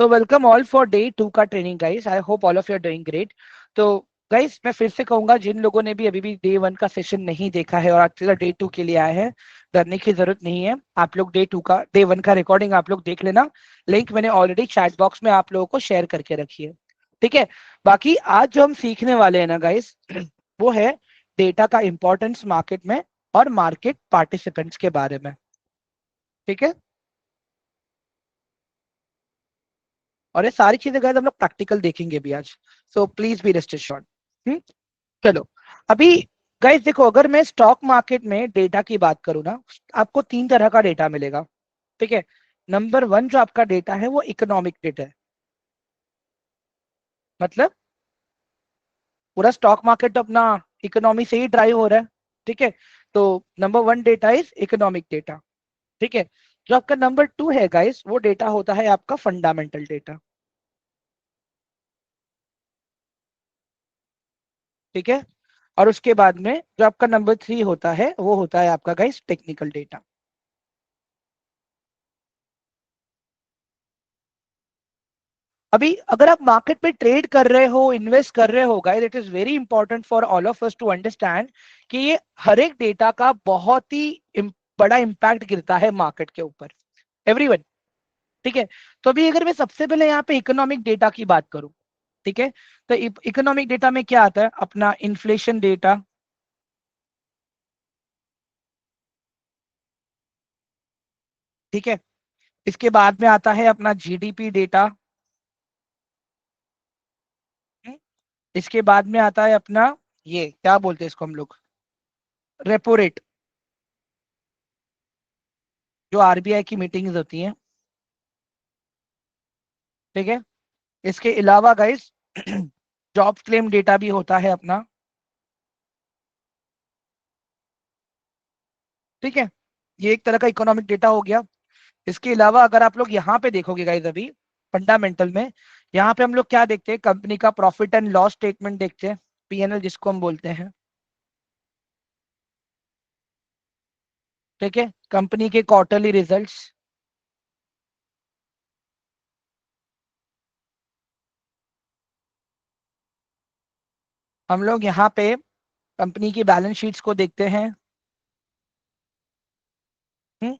तो welcome all for day 2 का training guys. I hope all of you are doing great. तो guys मैं फिर से कहूंगा, जिन लोगों ने भी अभी भी डे 1 का सेशन नहीं देखा है और आज सीधा डे 2 के लिए आए हैं, डरने की जरूरत नहीं है। आप लोग डे 1 का रिकॉर्डिंग आप लोग देख लेना। लिंक मैंने ऑलरेडी चैट बॉक्स में आप लोगों को शेयर करके रखी है। ठीक है। बाकी आज जो हम सीखने वाले हैं ना गाइस, वो है डेटा का इंपॉर्टेंस मार्केट में और मार्केट पार्टिसिपेंट्स के बारे में। ठीक है। और ये सारी चीजें गाइस हम लोग प्रैक्टिकल देखेंगे भी आज। So please be rest assured. चलो। अभी गाइस देखो, अगर मैं स्टॉक मार्केट में डेटा की बात करूं ना, आपको 3 तरह का डेटा मिलेगा। ठीक है। नंबर 1 जो आपका डेटा है वो इकोनॉमिक डेटा है। मतलब पूरा स्टॉक मार्केट अपना इकोनॉमी से ही ड्राइव हो रहा है। ठीक है। तो number 1 data is economic data. ठीक है। जो आपका नंबर 2 है गाइस, वो डेटा होता है आपका फंडामेंटल डेटा। ठीक है। और उसके बाद में जो आपका नंबर 3 होता है, वो होता है आपका गाइस टेक्निकल डेटा। अभी अगर आप मार्केट पे ट्रेड कर रहे हो, इन्वेस्ट कर रहे हो guys, it is very important for all of us to understand कि ये हर एक डेटा का बहुत ही बड़ा इंपैक्ट गिरता है मार्केट के ऊपर। एवरीवन। ठीक है। तो अभी अगर मैं सबसे पहले यहाँ पे इकोनॉमिक डेटा की बात करूं, ठीक है, तो इकोनॉमिक डेटा में क्या आता है? अपना इन्फ्लेशन डेटा। ठीक है। इसके बाद में आता है अपना जीडीपी डेटा। इसके बाद में आता है अपना, ये क्या बोलते हैं इसको हम लोग, रेपो रेट, जो आरबीआई की मीटिंग्स होती हैं। ठीक है। इसके अलावा गाइस जॉब क्लेम डेटा भी होता है अपना। ठीक है। ये एक तरह का इकोनॉमिक डेटा हो गया। इसके अलावा अगर आप लोग यहाँ पे देखोगे गाइस, अभी फंडामेंटल में यहाँ पे हम लोग क्या देखते हैं? कंपनी का प्रॉफिट एंड लॉस स्टेटमेंट देखते हैं, पीएनएल जिसको हम बोलते हैं। ठीक है। कंपनी के क्वार्टरली रिजल्ट्स। हम लोग यहाँ पे कंपनी की बैलेंस शीट्स को देखते हैं। हम्म,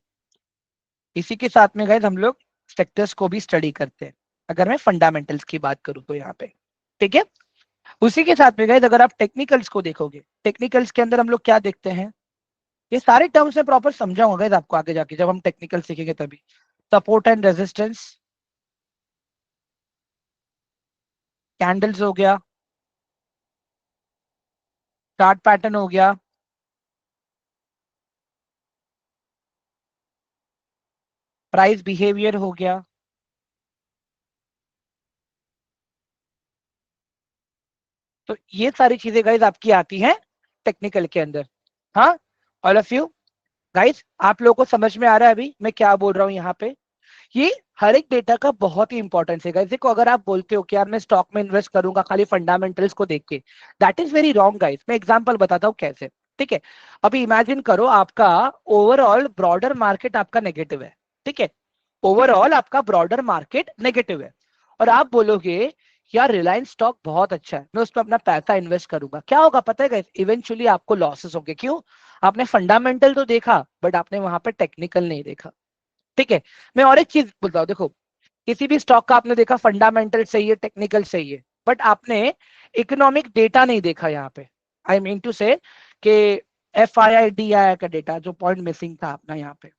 इसी के साथ में गाइस हम लोग सेक्टर्स को भी स्टडी करते हैं, अगर मैं फंडामेंटल्स की बात करूँ तो यहाँ पे। ठीक है। उसी के साथ में गाइस अगर आप टेक्निकल्स को देखोगे, टेक्निकल्स के अंदर हम लोग क्या देखते हैं? ये सारे टर्म्स में प्रॉपर समझाऊंगा गाइस आपको आगे जाके, जब हम टेक्निकल सीखेंगे तभी। सपोर्ट एंड रेजिस्टेंस, कैंडल्स हो गया, चार्ट पैटर्न हो गया, प्राइस बिहेवियर हो गया। तो ये सारी चीजें गाइस आपकी आती हैं टेक्निकल के अंदर। हाँ। ऑल ऑफ यू गाइस, आप लोगों को समझ में आ रहा है अभी मैं क्या बोल रहा हूँ यहाँ पे? ये हर एक डेटा का बहुत ही इंपॉर्टेंस है गाइस। देखो, अगर आप बोलते हो कि यार मैं स्टॉक में इन्वेस्ट करूंगा खाली फंडामेंटल्स को देख के, that is very wrong guys. मैं एग्जांपल बताता हूँ कैसे। ठीक है। अभी इमेजिन करो आपका ओवरऑल ब्रॉडर मार्केट आपका नेगेटिव है। ठीक है। ओवरऑल आपका ब्रॉडर मार्केट नेगेटिव है, और आप बोलोगे यार रिलायंस स्टॉक बहुत अच्छा है, मैं उसमें अपना पैसा इन्वेस्ट करूंगा। क्या होगा पता है गाइस? इवेंचुअली आपको लॉसेस होंगे। क्यों? आपने फंडामेंटल तो देखा, बट आपने वहां पे टेक्निकल नहीं देखा। ठीक है। मैं और एक चीज बोलता हूँ, देखो, किसी भी स्टॉक का आपने देखा फंडामेंटल सही है, टेक्निकल सही है, बट आपने इकोनॉमिक डेटा नहीं देखा यहाँ पे। आई मीन टू से कि FII DII का डेटा, जो पॉइंट मिसिंग था अपना यहाँ पे।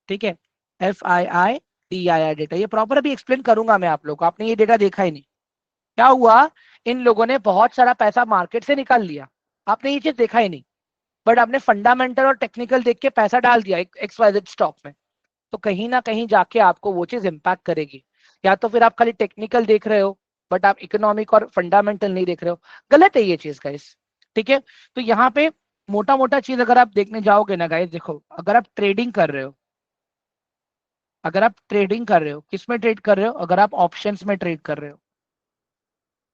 ठीक है। FII DII डेटा, ये प्रॉपर अभी एक्सप्लेन करूंगा मैं आप लोग को। आपने ये डेटा देखा ही नहीं। क्या हुआ? इन लोगों ने बहुत सारा पैसा मार्केट से निकाल लिया, आपने ये चीज देखा ही नहीं, बट आपने फंडामेंटल और टेक्निकल देख के पैसा डाल दिया XYZ स्टॉक में। तो कहीं ना कहीं जाके आपको वो चीज इंपैक्ट करेगी। या तो फिर आप खाली टेक्निकल देख रहे हो, बट आप इकोनॉमिक और फंडामेंटल नहीं देख रहे हो। गलत है ये चीज गाइस। ठीक है। तो यहाँ पे मोटा मोटा चीज अगर आप देखने जाओगे ना गाइस, देखो, अगर आप ट्रेडिंग कर रहे हो, अगर आप ट्रेडिंग कर रहे हो, किस में ट्रेड कर रहे हो? अगर आप ऑप्शंस में ट्रेड कर रहे हो,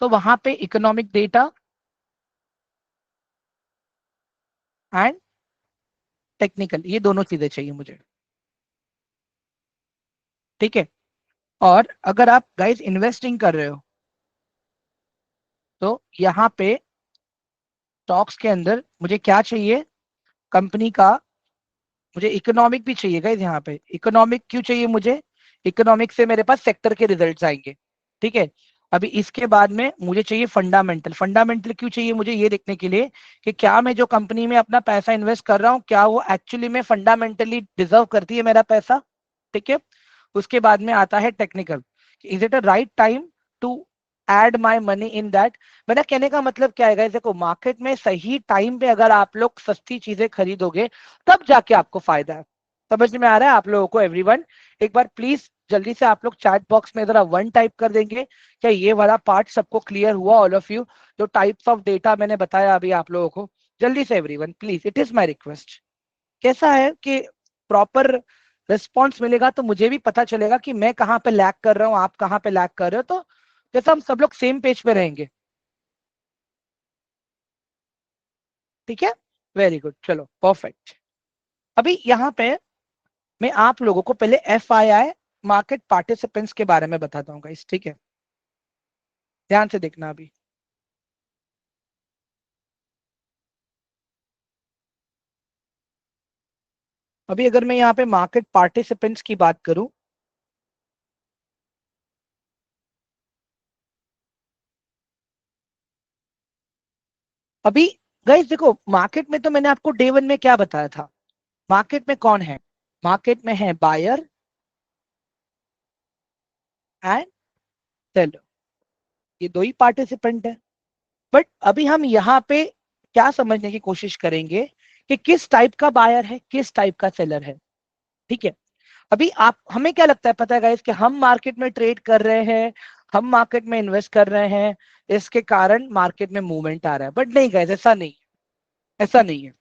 तो वहां पे इकोनॉमिक डेटा एंड टेक्निकल, ये दोनों चीजें चाहिए मुझे। ठीक है। और अगर आप गाइस इन्वेस्टिंग कर रहे हो तो यहाँ पे स्टॉक्स के अंदर मुझे क्या चाहिए, कंपनी का, मुझे इकोनॉमिक भी चाहिए गाइस। यहाँ पे इकोनॉमिक क्यों चाहिए मुझे, इकोनॉमिक से मेरे पास सेक्टर के रिजल्ट्स आएंगे, ठीक है। अभी इसके बाद में मुझे चाहिए फंडामेंटल। फंडामेंटल क्यों चाहिए मुझे, ये देखने के लिए कि क्या मैं जो कंपनी में अपना पैसा इन्वेस्ट कर रहा हूँ क्या वो एक्चुअली में फंडामेंटली डिजर्व करती है मेरा पैसा, ठीक है। उसके बाद में आता है technical, is it a right time to add my money in that. मेरा कहने का मतलब क्या है guys, देखो मार्केट में सही टाइम पे अगर आप लोग सस्ती चीजें खरीदोगे तब जाके आपको फायदा है। समझ में आ रहा है आप लोगों को एवरीवन? एक बार प्लीज जल्दी से आप लोग चैट बॉक्स में जरा वन टाइप कर देंगे, क्या ये वाला पार्ट सबको क्लियर हुआ ऑल ऑफ यू, जो टाइप्स ऑफ डेटा मैंने बताया अभी आप लोगों को। जल्दी से everyone please, it is my request. कैसा है कि प्रॉपर रिस्पॉन्स मिलेगा तो मुझे भी पता चलेगा कि मैं कहाँ पे लैग कर रहा हूँ, आप कहाँ पे लैग कर रहे हो, तो जैसा हम सब लोग सेम पेज पे रहेंगे। ठीक है, वेरी गुड, चलो परफेक्ट। अभी यहाँ पे मैं आप लोगों को पहले FII मार्केट पार्टिसिपेंट्स के बारे में बताता हूँ गाइस, ठीक है। ध्यान से देखना अभी। अभी अगर मैं यहाँ पे मार्केट पार्टिसिपेंट्स की बात करूं, अभी गाइस देखो मार्केट में तो मैंने आपको डे वन में क्या बताया था, मार्केट में कौन है, मार्केट में है बायर एंड सेलर, ये दो ही पार्टिसिपेंट है। बट अभी हम यहाँ पे क्या समझने की कोशिश करेंगे कि किस टाइप का बायर है किस टाइप का सेलर है, ठीक है। अभी आप, हमें क्या लगता है पता है गाइस कि हम मार्केट में ट्रेड कर रहे हैं, हम मार्केट में इन्वेस्ट कर रहे हैं, इसके कारण मार्केट में मूवमेंट आ रहा है, बट नहीं गाइस ऐसा नहीं, ऐसा नहीं है।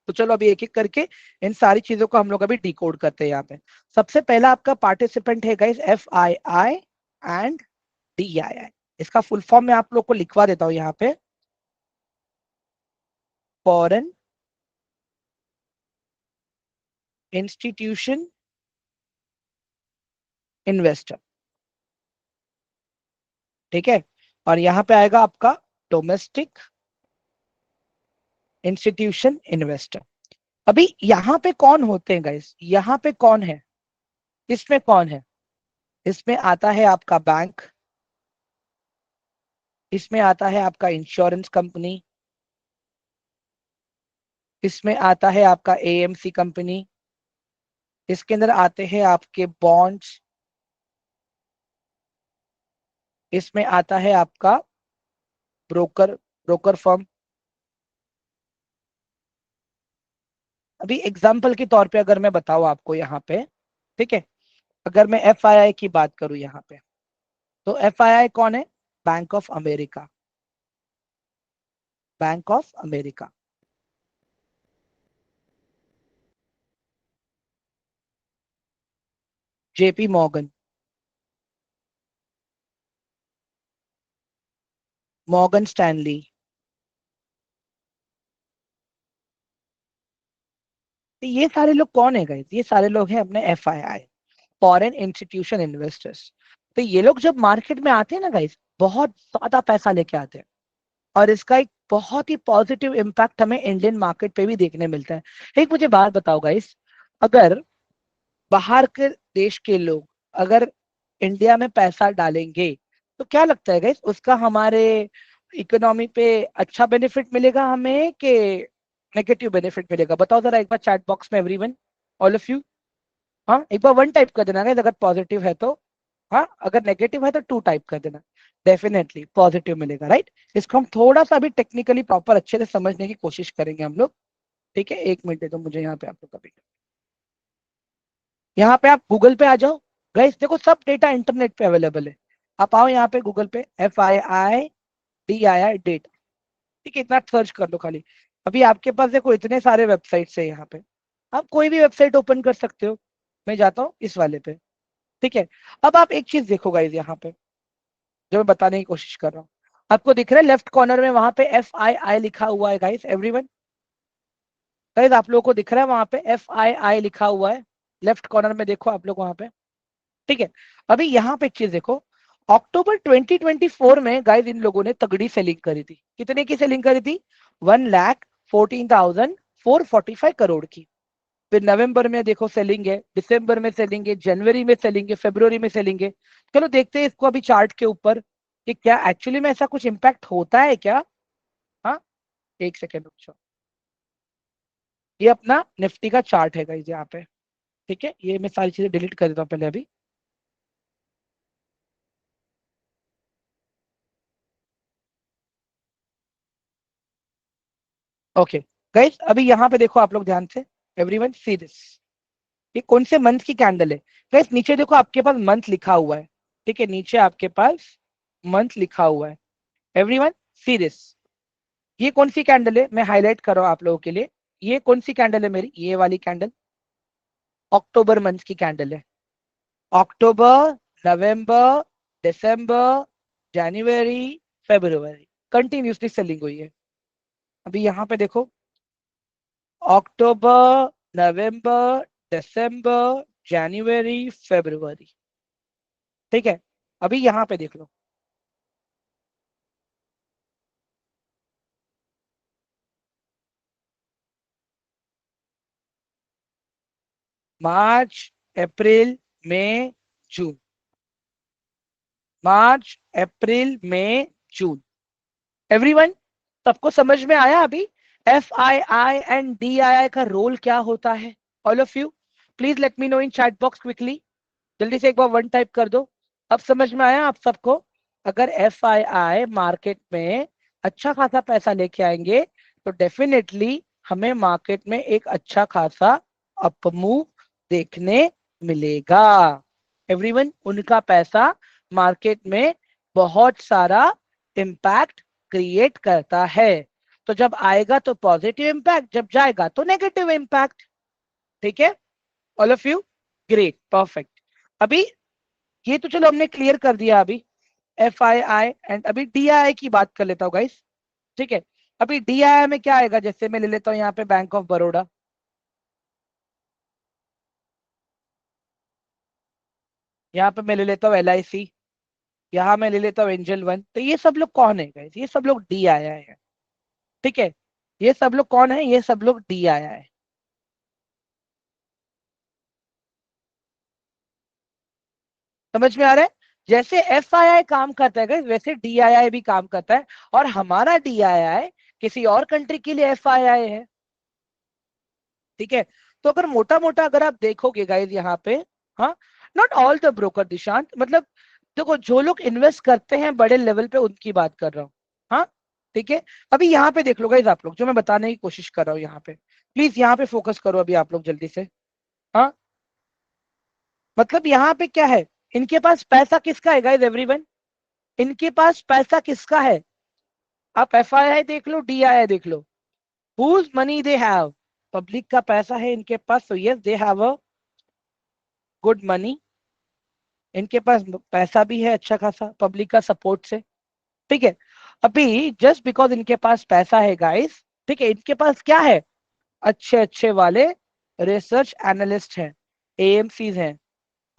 तो चलो अभी एक एक करके इन सारी चीजों को हम लोग अभी डिकोड करते हैं यहाँ पे। सबसे पहला आपका पार्टिसिपेंट है गाइस FII एंड DII। इसका फुल फॉर्म मैं आप लोग को लिखवा देता हूँ यहाँ पे, फॉरेन इंस्टीट्यूशन इन्वेस्टर, ठीक है। और यहाँ पे आएगा आपका डोमेस्टिक इंस्टीट्यूशन इन्वेस्टर। अभी यहाँ पे कौन होते हैं गाइस, यहाँ पे कौन है, इसमें कौन है, इसमें आता है आपका बैंक, इसमें आता है आपका इंश्योरेंस कंपनी, इसमें आता है आपका AMC कंपनी, इसके अंदर आते हैं आपके बॉन्ड्स, इसमें आता है आपका ब्रोकर, ब्रोकर फर्म। अभी एग्जाम्पल के तौर पे अगर मैं बताऊं आपको यहाँ पे, ठीक है, अगर मैं FII की बात करूं यहाँ पे, तो FII कौन है, bank of America, bank of America. JP Morgan, Morgan Stanley. तो ये सारे लोग कौन है गाइस, ये सारे लोग हैं अपने FII, फॉरेन इंस्टीट्यूशन इन्वेस्टर्स। तो ये लोग जब मार्केट में आते हैं ना गाइस, बहुत ज्यादा पैसा लेके आते हैं, और इसका एक बहुत ही पॉजिटिव इम्पैक्ट हमें इंडियन मार्केट पे भी देखने मिलता है। एक मुझे बात बताओ गाइस, अगर बाहर के देश के लोग अगर इंडिया में पैसा डालेंगे तो क्या लगता है गाइस उसका हमारे इकोनॉमी पे अच्छा बेनिफिट मिलेगा हमें कि नेगेटिव बेनिफिट मिलेगा, बताओ जरा एक बार चैट बॉक्स में एवरीवन, ऑल ऑफ यू। हाँ एक बार वन टाइप कर देना गाइस अगर पॉजिटिव है तो, हाँ अगर नेगेटिव है तो टू टाइप कर देना। डेफिनेटली पॉजिटिव मिलेगा, राइट। इसको हम थोड़ा सा भी टेक्निकली प्रॉपर अच्छे से समझने की कोशिश करेंगे हम लोग, ठीक है। एक मिनट दे दो मुझे यहाँ पे आप लोग, कभी यहाँ पे आप गूगल पे आ जाओ गाइस, देखो सब डेटा इंटरनेट पे अवेलेबल है। आप आओ यहाँ पे गूगल पे FII DII डेटा, ठीक है, इतना सर्च कर लो खाली। अभी आपके पास देखो इतने सारे वेबसाइट्स है यहाँ पे, आप कोई भी वेबसाइट ओपन कर सकते हो। मैं जाता हूँ इस वाले पे, ठीक है। अब आप एक चीज देखो गाइस यहाँ पे, जो मैं बताने की कोशिश कर रहा हूँ, आपको दिख रहा है लेफ्ट कॉर्नर में वहां पे FII लिखा हुआ है गाइस, एवरीवन। गाइस आप लोगों को दिख रहा है वहां पे FII लिखा हुआ है, लेफ्ट कॉर्नर में देखो आप लोग वहां पे। ठीक है। अभी यहाँ पे एक चीज देखो, अक्टूबर 2024 में गाइस इन लोगों ने तगड़ी सेलिंग करी थी। कितने की सेलिंग करी थी? 1,14,445 करोड़ की। फिर नवंबर में देखो सेलिंग है, दिसंबर में सेलिंग है, जनवरी में सेलिंग है, फरवरी में सेलिंग है। चलो देखते हैं इसको अभी चार्ट के ऊपर कि क्या एक्चुअली में ऐसा कुछ इंपैक्ट होता है क्या। हाँ, एक सेकेंड रुक जाओ। ये अपना निफ्टी का चार्ट है गाइस यहाँ पे। ठीक है, ये मैं सारी चीजें डिलीट कर देता हूँ पहले अभी। ओके गाइस, अभी यहाँ पे देखो आप लोग ध्यान से, एवरीवन सी दिस। ये कौन से मंथ की कैंडल है? गाइस नीचे देखो आपके पास मंथ लिखा हुआ है। ठीक है, नीचे आपके पास मंथ लिखा हुआ है। Everyone see this. ये कौन सी कैंडल है? मैं हाईलाइट कर रहा हूं आप लोगों के लिए। ये कौन सी कैंडल है मेरी? ये वाली कैंडल अक्टूबर मंथ की कैंडल है। अक्टूबर, नवंबर, दिसंबर, जनवरी, फरवरी कंटिन्यूसली सेलिंग हुई है। अभी यहाँ पे देखो, अक्टूबर, नवंबर, दिसंबर, जनवरी, फरवरी। ठीक है, अभी यहाँ पे देख लो, मार्च, अप्रैल, मई, जून। मार्च, अप्रैल, मई, जून। एवरीवन, सबको समझ में आया अभी FII एंड DII का रोल क्या होता है? All of you please let me know in chat box quickly. जल्दी से एक बार वन टाइप कर दो। अब समझ में आया आप सबको? अगर FII मार्केट में अच्छा खासा पैसा लेके आएंगे तो डेफिनेटली हमें मार्केट में एक अच्छा खासा अपमूव देखने मिलेगा। एवरीवन, उनका पैसा मार्केट में बहुत सारा इम्पैक्ट क्रिएट करता है। तो जब आएगा तो पॉजिटिव इम्पैक्ट, जब जाएगा तो नेगेटिव इम्पैक्ट। ठीक है, all of you, great, perfect. अभी ये तो चलो हमने क्लियर कर दिया। अभी FII एंड अभी DII की बात कर लेता हूँ गाइस। ठीक है, अभी DII में क्या आएगा? जैसे मैं ले लेता हूँ यहाँ पे बैंक ऑफ बड़ौदा, यहाँ पे मैं ले लेता हूँ LIC, यहाँ मैं ले लेता हूँ एंजल वन। तो ये सब लोग कौन है गाइस? ये सब लोग DII है। ठीक है, ये सब लोग कौन है? ये सब लोग DII है। समझ में आ रहा है? जैसे FII काम करता है guys, वैसे DII भी काम करता है। और हमारा DII किसी और कंट्री के लिए FII है। ठीक है, तो अगर मोटा मोटा अगर आप देखोगे गाइज यहाँ पे, हाँ, not all the broker Dishant, मतलब देखो जो लोग इन्वेस्ट करते हैं बड़े लेवल पे उनकी बात कर रहा हूँ। हाँ, ठीक है। अभी यहाँ पे देख लो गाइज, आप लोग जो मैं बताने की कोशिश कर रहा हूँ यहाँ पे, प्लीज यहाँ पे फोकस करो अभी आप लोग जल्दी से। हाँ, मतलब यहाँ पे क्या है? इनके पास पैसा किसका है गाइज? एवरीवन, इनके पास पैसा किसका है? आप FII देख लो, DII देख लो, whose money they have. Public का पैसा है इनके पास, तो yes they have a good money. इनके पास पैसा भी है अच्छा खासा पब्लिक का सपोर्ट से। ठीक है, अभी जस्ट बिकॉज इनके पास पैसा है गाइस, ठीक है, इनके पास क्या है? अच्छे अच्छे वाले रिसर्च एनालिस्ट हैं, AMCs हैं,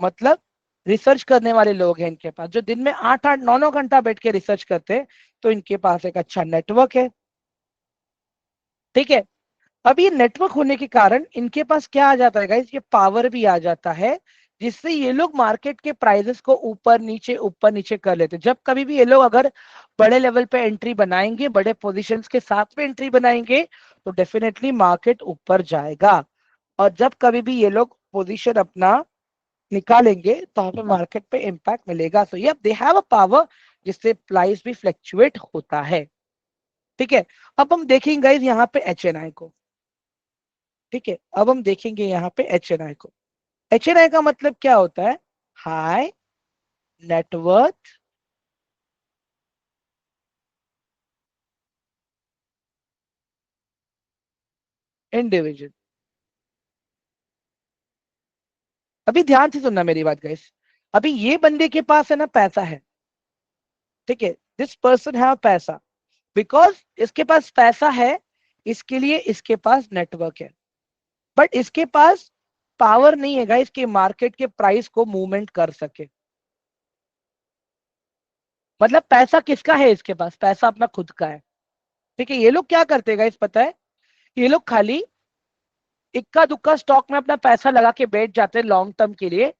मतलब रिसर्च करने वाले लोग हैं इनके पास, जो दिन में 8-8 9-9 घंटा बैठ के रिसर्च करते हैं। तो इनके पास एक अच्छा नेटवर्क है। ठीक है, अब ये नेटवर्क होने के कारण इनके पास क्या आ जाता है गाइस? ये पावर भी आ जाता है, जिससे ये लोग मार्केट के प्राइसेस को ऊपर नीचे कर लेते हैं। जब कभी भी ये लोग अगर बड़े लेवल पे एंट्री बनाएंगे, बड़े पोजीशंस के साथ में एंट्री बनाएंगे, तो डेफिनेटली मार्केट ऊपर जाएगा। और जब कभी भी ये लोग पोजीशन अपना निकालेंगे तो हमें मार्केट पे इंपैक्ट मिलेगा। सो ये दे हैव अ पावर, जिससे प्राइस भी फ्लक्चुएट होता है। ठीक है, अब हम देखेंगे गाइस यहाँ पे HNI को। ठीक है, अब हम देखेंगे यहाँ पे HNI को। HNI का मतलब क्या होता है? High net worth individual. अभी ध्यान से सुनना मेरी बात गाइस। अभी ये बंदे के पास है ना पैसा है। ठीक है, दिस पर्सन हैव पैसा, बिकॉज इसके पास पैसा है, इसके लिए इसके पास नेटवर्क है। बट इसके पास पावर नहीं है गाइस कि मार्केट के प्राइस को मूवमेंट कर सके। मतलब पैसा किसका है इसके पास? पैसा अपना खुद का है। ठीक है, ये लोग क्या करते हैं गाइस पता है? ये लोग खाली इक्का दुक्का स्टॉक में अपना पैसा लगा के बैठ जाते हैं लॉन्ग टर्म के लिए,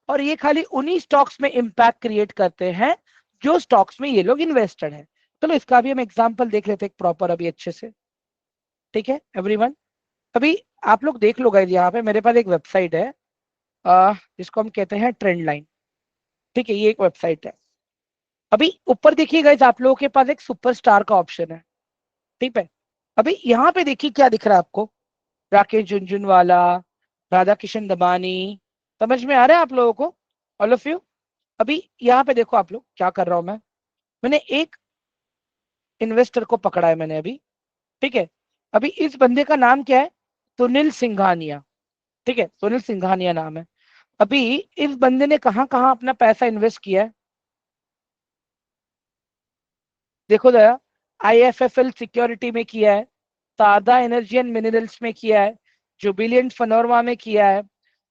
और ये खाली उन्हीं स्टॉक्स में इंपैक्ट क्रिएट करते हैं जो स्टॉक्स में ये लोग इन्वेस्टेड है। चलो इसका भी हम एग्जांपल देख लेते हैं प्रॉपर अभी अच्छे से। ठीक है एवरीवन, अभी आप लोग देख लो गाइस, यहाँ पे मेरे पास एक वेबसाइट है जिसको हम कहते हैं ट्रेंड लाइन। ठीक है, ये एक वेबसाइट है। अभी ऊपर देखिए गाइस, आप लोगों के पास एक सुपरस्टार का ऑप्शन है। ठीक है, अभी यहाँ पे देखिए क्या दिख रहा है आपको? राकेश झुनझुनवाला, राधा किशन दमानी। समझ में आ रहा है आप लोगों को? All of you. अभी यहाँ पे देखो आप लोग क्या कर रहा हूं मैं। मैंने एक इन्वेस्टर को पकड़ा है मैंने अभी। ठीक है, अभी इस बंदे का नाम क्या है? सुनील सिंघानिया। ठीक है, सुनील सिंघानिया नाम है। अभी इस बंदे ने कहाँ कहाँ अपना पैसा इन्वेस्ट किया है देखो जरा। आईएफएफएल सिक्योरिटी में किया है, सारदा एनर्जी एंड मिनरल्स में किया है, जुबिलियंट फनोरमा में किया है,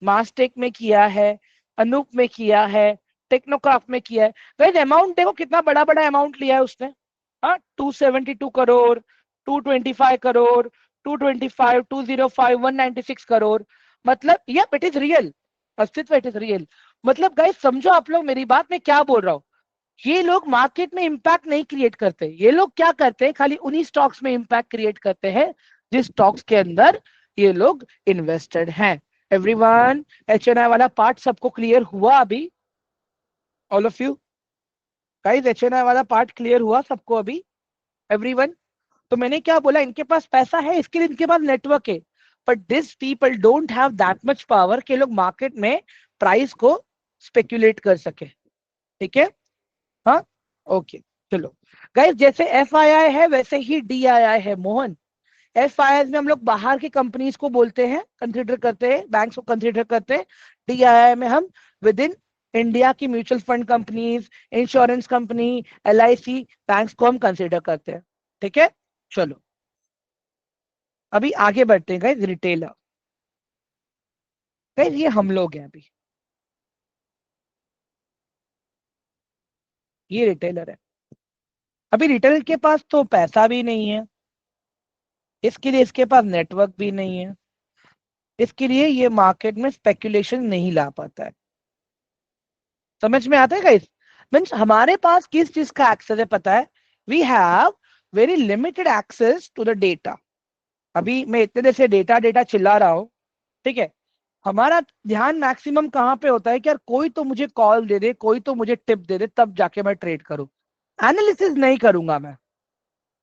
मास्टेक में किया है, अनूप में किया है, टेक्नोक्राफ्ट में किया है। वैसे अमाउंट देखो कितना बड़ा बड़ा अमाउंट लिया है उसने। हाँ, 272 करोड़, 225 करोड़, 225, 205, 196 करोड़। मतलब या इट इज रियल, अस्तित्व इट इज रियल। मतलब गाइस समझो आप लोग मेरी बात में क्या बोल रहा हूँ। ये लोग मार्केट में इंपैक्ट नहीं क्रिएट करते, ये लोग क्या करते हैं खाली उन्हीं स्टॉक्स में इंपैक्ट क्रिएट करते हैं जिस स्टॉक्स के अंदर ये लोग इन्वेस्टेड हैं। एवरीवन, एचएनआई वाला पार्ट सबको क्लियर हुआ अभी? All of you guys, HNI वाला पार्ट क्लियर हुआ सबको अभी? एवरीवन, तो मैंने क्या बोला, इनके पास पैसा है, इसके लिए इनके पास नेटवर्क है, but this people don't have that much power कि लोग मार्केट में प्राइस को स्पेक्यूलेट कर सके। ठीक है, हाँ, ओके। चलो गाइस, जैसे एफ आई आई है वैसे ही डी आई आई है मोहन। एफ आई आई में हम लोग बाहर की कंपनीज को बोलते हैं, कंसिडर करते हैं, बैंक्स को कंसिडर करते हैं। डी आई आई में हम विद इन इंडिया की mutual fund companies, insurance company, L I C banks को हम कंसिडर करते हैं। ठीक है, चलो अभी आगे बढ़ते हैं गाइस। रिटेलर, गाइस ये हम लोग हैं अभी, ये रिटेलर है। अभी रिटेलर के पास तो पैसा भी नहीं है, इसके लिए इसके पास नेटवर्क भी नहीं है, इसके लिए ये मार्केट में स्पेकुलेशन नहीं ला पाता है। समझ में आता है गाइस? मीन्स हमारे पास किस चीज का एक्सेस है पता है? We have very limited access to the data. अभी मैं इतने देर से डेटा डेटा चिल्ला रहा हूँ। ठीक है, हमारा ध्यान मैक्सिमम कहाँ पे होता है कि यार कोई तो मुझे कॉल दे दे, कोई तो मुझे टिप दे दे, तब जाके मैं ट्रेड करूं। एनालिसिस नहीं करूंगा मैं,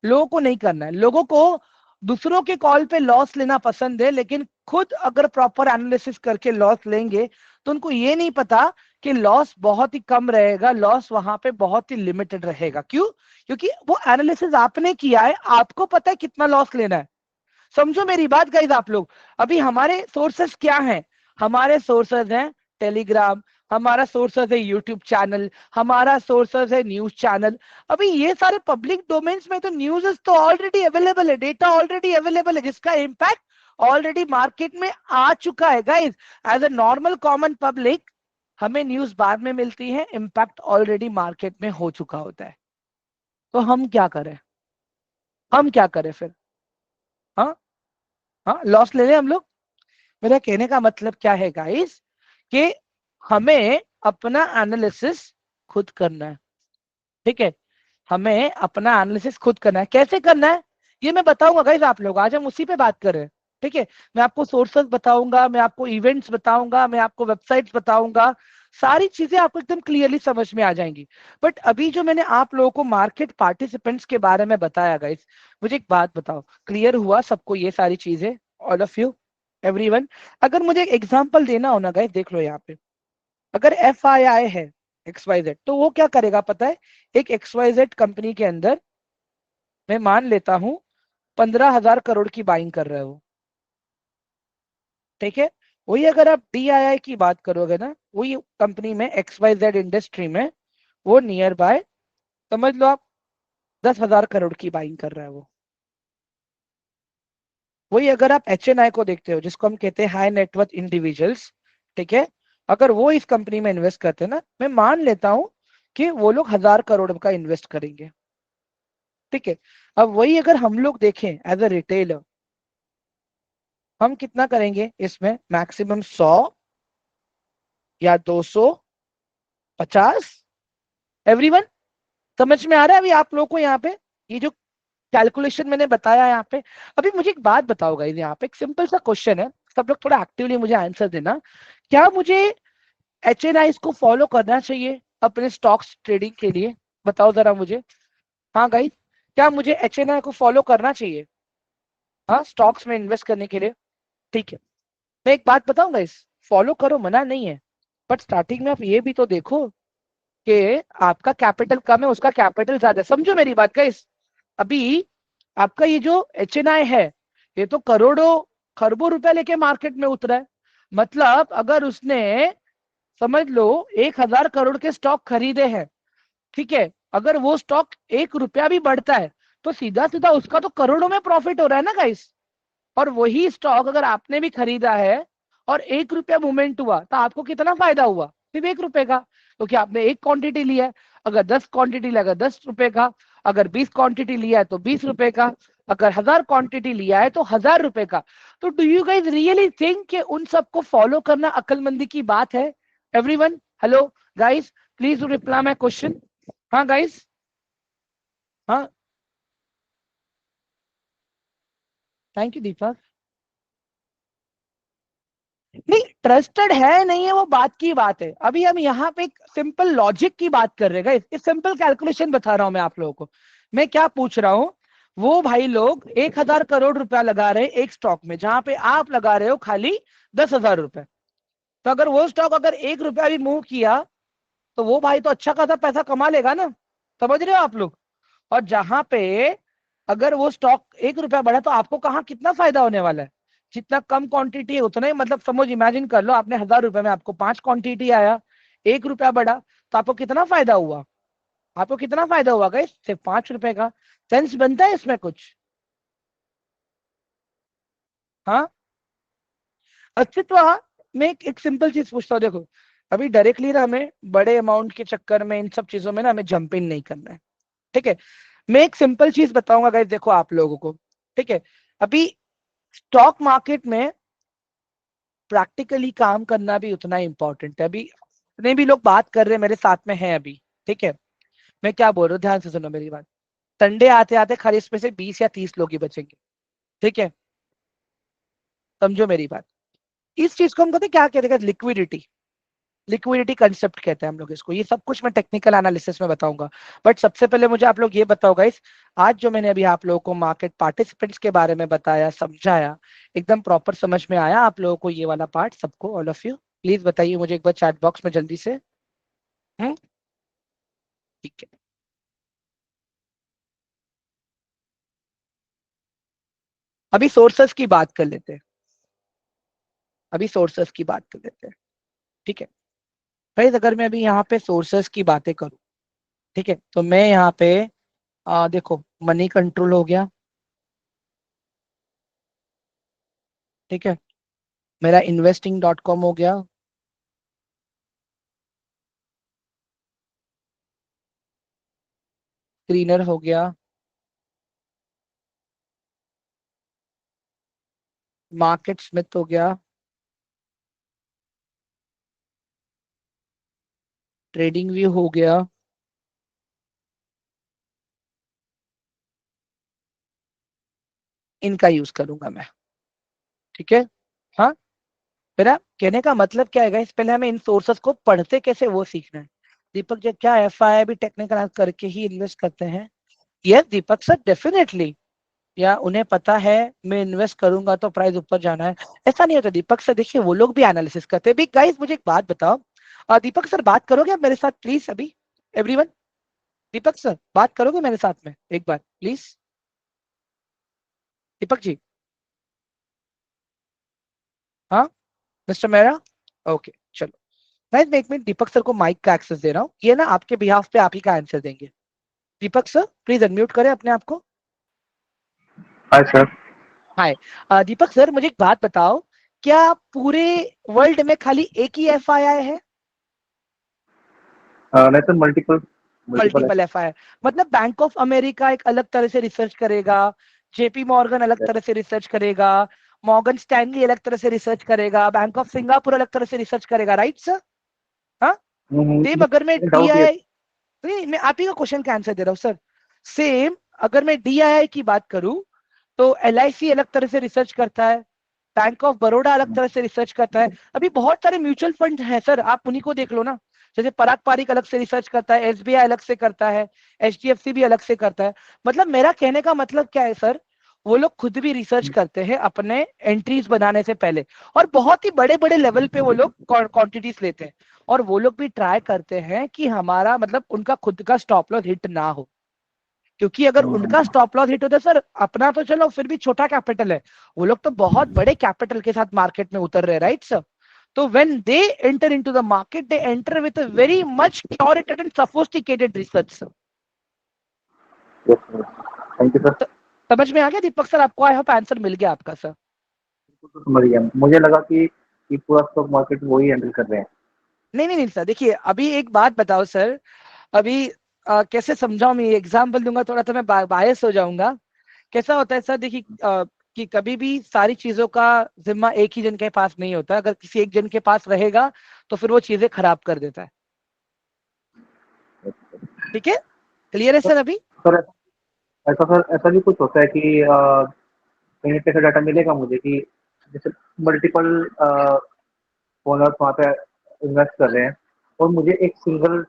लोगों को नहीं करना है। लोगों को दूसरों के कॉल पे लॉस लेना पसंद है, लेकिन खुद अगर प्रॉपर एनालिसिस करके लॉस लेंगे तो उनको ये नहीं पता कि लॉस बहुत ही कम रहेगा, लॉस वहां पे बहुत ही लिमिटेड रहेगा। क्यों? क्योंकि वो एनालिसिस आपने किया है, आपको पता है कितना लॉस लेना है। समझो मेरी बात गाइस आप लोग। अभी हमारे सोर्सेस क्या हैं? हमारे सोर्सेस हैं टेलीग्राम, हमारा सोर्सेस है यूट्यूब चैनल, हमारा सोर्सेस है न्यूज चैनल। अभी ये सारे पब्लिक डोमेन्स में तो न्यूज़ तो ऑलरेडी अवेलेबल है, डेटा ऑलरेडी अवेलेबल है, जिसका इम्पैक्ट ऑलरेडी मार्केट में आ चुका है guys. As a normal common public हमें न्यूज बाद में मिलती है, इम्पैक्ट ऑलरेडी मार्केट में हो चुका होता है। तो हम क्या करें? हम क्या करें फिर? हाँ, हाँ, लॉस ले लें हम लोग? मेरा कहने का मतलब क्या है गाइस कि हमें अपना एनालिसिस खुद करना है। ठीक है, हमें अपना एनालिसिस खुद करना है। कैसे करना है ये मैं बताऊंगा गाइस आप लोग, आज हम उसी पे बात कर रहे हैं। ठीक है, मैं आपको सोर्सेस बताऊंगा, मैं आपको इवेंट्स बताऊंगा, मैं आपको वेबसाइट्स बताऊंगा, सारी चीजें आपको एकदम क्लियरली समझ में आ जाएंगी। बट अभी जो मैंने आप लोगों को मार्केट पार्टिसिपेंट्स के बारे में बताया गाइस, मुझे एक बात बताओ, क्लियर हुआ सबको ये सारी चीजें? ऑल ऑफ यू, एवरीवन, अगर मुझे एक एग्जांपल देना हो ना गाइस, देख लो यहाँ पे, अगर एफ आई आई है एक्स वाई जेड, तो वो क्या करेगा पता है? एक एक्स वाई जेड कंपनी के अंदर मैं मान लेता हूं 15,000 करोड़ की बाइंग कर रहे हो। ठीक है, वही अगर आप डी आई आई की बात करोगे ना, वही कंपनी में एक्स वाई जेड इंडस्ट्री में, वो नियर बाय समझ लो आप 10,000 करोड़ की बाइंग कर रहा है वो। वही अगर आप HNI को देखते हो, जिसको हम कहते हैं हाई नेटवर्थ इंडिविजुअल्स, ठीक है, अगर वो इस कंपनी में इन्वेस्ट करते हैं ना, मैं मान लेता हूं कि वो लोग 1000 करोड़ का इन्वेस्ट करेंगे, ठीक है। अब वही अगर हम लोग देखें एज अ रिटेलर, हम कितना करेंगे इसमें, मैक्सिमम 100 या 200, 50, एवरीवन। समझ में आ रहा है अभी आप लोगों को यहाँ पे, ये जो कैलकुलेशन मैंने बताया यहाँ पे। अभी मुझे एक बात बताओ गाइस, यहाँ पे एक सिंपल सा क्वेश्चन है, सब लोग थोड़ा एक्टिवली मुझे आंसर देना। क्या मुझे HNI को फॉलो करना चाहिए अपने स्टॉक्स ट्रेडिंग के लिए? बताओ जरा मुझे। हाँ गाइस, क्या मुझे HNI को फॉलो करना चाहिए, हाँ, स्टॉक्स में इन्वेस्ट करने के लिए? ठीक है, मैं एक बात बताऊं गाइस, फॉलो करो, मना नहीं है, बट स्टार्टिंग में आप ये भी तो देखो कि आपका कैपिटल कम है, उसका कैपिटल ज्यादा है। समझो मेरी बात गाइस। अभी आपका ये जो HNI है, ये तो करोड़ों खरबों रुपया लेके मार्केट में उतरा है। मतलब अगर उसने, समझ लो, 1000 करोड़ के स्टॉक खरीदे हैं, ठीक है, अगर वो स्टॉक 1 रुपया भी बढ़ता है, तो सीधा सीधा उसका तो करोड़ों में प्रॉफिट हो रहा है ना गाइस। और वही स्टॉक अगर आपने भी खरीदा है और 1 रुपया मूवमेंट हुआ, तो आपको कितना फायदा हुआ? सिर्फ 1 रुपए का, क्योंकि आपने एक क्वांटिटी लिया है। अगर 10 क्वांटिटी लिया, अगर 10 रुपए का। अगर 20 क्वांटिटी लिया है तो 20 रुपए का। अगर 1000 क्वांटिटी लिया है तो 1000 रुपए का। तो do you guys really think कि उन सबको फॉलो करना अक्लमंदी की बात है? Everyone, hello guys, please reply my question. हाँ गाइस, हाँ, थैंक यू दीपक। नहीं, ट्रस्टेड है नहीं है वो बात की बात है, अभी हम यहाँ पे एक सिंपल लॉजिक की बात कर रहे हैं, इस सिंपल कैलकुलेशन बता रहा हूं मैं आप लोगों को। मैं क्या पूछ रहा हूँ, वो भाई लोग 1000 करोड़ रुपया लगा रहे हैं एक स्टॉक में, जहां पे आप लगा रहे हो खाली 10,000 रुपए। तो अगर वो स्टॉक अगर 1 रुपया भी मूव किया, तो वो भाई तो अच्छा खासा पैसा कमा लेगा ना। समझ रहे हो आप लोग? और जहां पे अगर वो स्टॉक 1 रुपया बढ़ा, तो आपको कहाँ कितना फायदा होने वाला है? जितना कम क्वांटिटी है उतना ही, मतलब समझ, इमेजिन कर लो, आपने 1000 रुपए में आपको 5 क्वांटिटी आया, 1 रुपया बढ़ा, तो आपको कितना फायदा हुआ? आपको कितना फायदा हुआ गाइस? सिर्फ 5 रुपए का। सेंस बनता है इसमें कुछ? हाँ, अस्तित्व। मैं एक सिंपल चीज पूछता हूँ, देखो, अभी डायरेक्टली ना हमें बड़े अमाउंट के चक्कर में, इन सब चीजों में ना हमें जंप इन नहीं करना है, ठीक है। मैं एक सिंपल चीज बताऊंगा गाइस, देखो आप लोगों को, ठीक है। अभी स्टॉक मार्केट में प्रैक्टिकली काम करना भी उतना इंपॉर्टेंट है। अभी जितने भी लोग बात कर रहे हैं मेरे साथ में हैं अभी, ठीक है, मैं क्या बोल रहा हूँ, ध्यान से सुनो मेरी बात। संडे आते आते खाली इसमें से 20 या 30 लोग ही बचेंगे, ठीक है। समझो मेरी बात। इस चीज को हम कहते हैं, क्या कहते हैं, लिक्विडिटी। लिक्विडिटी कंसेप्ट कहते हैं हम लोग इसको। ये सब कुछ मैं टेक्निकल एनालिसिस में बताऊंगा, बट सबसे पहले मुझे आप लोग ये बताओ गाइस, आज जो मैंने अभी आप लोगों को मार्केट पार्टिसिपेंट्स के बारे में बताया, समझाया, एकदम प्रॉपर समझ में आया आप लोगों को ये वाला पार्ट सबको, ऑल ऑफ यू? प्लीज बताइए मुझे एक बार चैट बॉक्स में जल्दी से। हम्म, ठीक है। अभी सोर्सेस की बात कर लेते हैं, अभी सोर्सेस की बात कर लेते हैं, ठीक है। गाइस अगर मैं अभी यहाँ पे सोर्सेस की बातें करूँ, ठीक है, तो मैं यहाँ पे देखो, मनी कंट्रोल हो गया, ठीक है, मेरा investing.com हो गया, स्क्रीनर हो गया, मार्केट स्मिथ हो गया, ट्रेडिंग व्यू हो गया, इनका यूज करूंगा मैं, ठीक है। हाँ, मेरा कहने का मतलब क्या है guys, पहले हमें इन सोर्सेस को पढ़ते कैसे वो सीखना है। दीपक जी, क्या FI भी टेक्निकल करके ही इन्वेस्ट करते हैं? यस दीपक सर, डेफिनेटली। या उन्हें पता है मैं इन्वेस्ट करूंगा तो प्राइस ऊपर जाना है? ऐसा नहीं होता दीपक सर, देखिए वो लोग भी एनालिसिस करते हैं भी। गाइस मुझे एक बात बताओ, दीपक सर बात करोगे आप मेरे साथ प्लीज अभी, एवरीवन? दीपक सर बात करोगे मेरे साथ में एक बार प्लीज? दीपक जी, हाँ, मिस्टर मेहरा, ओके चलो। गाइस मैं 1 मिनट दीपक सर को माइक का एक्सेस दे रहा हूँ, ये ना आपके बिहाफ पे आप ही का आंसर देंगे। दीपक सर प्लीज अनम्यूट करें अपने आप को। Hi sir. हाय दीपक सर, मुझे एक बात बताओ, क्या पूरे वर्ल्ड में खाली एक ही एफआईआई है? नहीं सर, मल्टीपल मल्टीपल है। मल्टीपल एफआईआई, मतलब बैंक ऑफ अमेरिका एक अलग तरह से रिसर्च करेगा, जेपी मॉर्गन अलग तरह से रिसर्च करेगा, मॉर्गन स्टैनली अलग तरह से रिसर्च करेगा, बैंक ऑफ सिंगापुर अलग तरह से रिसर्च करेगा, राइट सर? हाँ। सेम अगर मैं डाउट ये। डीआईआई, नहीं मैं आप ही का क्वेश्चन का आंसर दे रहा हूँ सर। सेम अगर मैं डीआईआई की बात करूं तो एलआईसी अलग तरह से रिसर्च करता है, बैंक ऑफ बड़ौदा अलग तरह से रिसर्च करता है, अभी बहुत सारे म्यूचुअल फंड हैं सर, आप उन्हीं को देख लो ना। जैसे पराग पारिक अलग से रिसर्च करता है, एसबीआई अलग से करता है, एचडीएफसी भी अलग से करता है। मतलब मेरा कहने का मतलब क्या है सर, वो लोग खुद भी रिसर्च करते हैं अपने एंट्रीज बनाने से पहले, और बहुत ही बड़े बड़े लेवल पे वो लोग क्वांटिटीज लेते हैं, और वो लोग भी ट्राई करते हैं कि हमारा मतलब उनका खुद का स्टॉप लॉस हिट ना हो। क्योंकि अगर उनका स्टॉप लॉस हिट होता है सर, अपना तो चलो फिर भी छोटा कैपिटल है, वो लोग तो बहुत बड़े कैपिटल के साथ मार्केट में उतर रहे हैं, राइट सर? तो when they enter into the market, they enter with a very much curated and sophisticated research sir. Thank you sir. समझ में आ गया दीपक सर आपको? आई होप आंसर मिल गया आपका सर। तो समझ गया, मुझे लगा कि पूरा स्टॉक मार्केट वही हैंडल कर रहे हैं। नहीं नहीं नहीं सर, देखिए अभी एक बात बताओ सर, अभी कैसे समझाऊं, मैं एग्जाम्पल दूंगा थोड़ा तो मैं बायस हो जाऊंगा। कैसा होता है सर, देखिए कि कभी भी सारी चीजों का जिम्मा एक ही जन के पास नहीं होता, अगर किसी एक जन के पास रहेगा तो फिर वो चीजें खराब कर देता है। ठीक है, क्लियर है सर सर अभी? सर ऐसा भी कुछ होता है कि कहीं पे ऐसा डाटा मिलेगा मुझे कि जैसे मल्टीपल ओनर्स वहाँ पे इन्वेस्ट कर रहे हैं, और मुझे एक सिंगल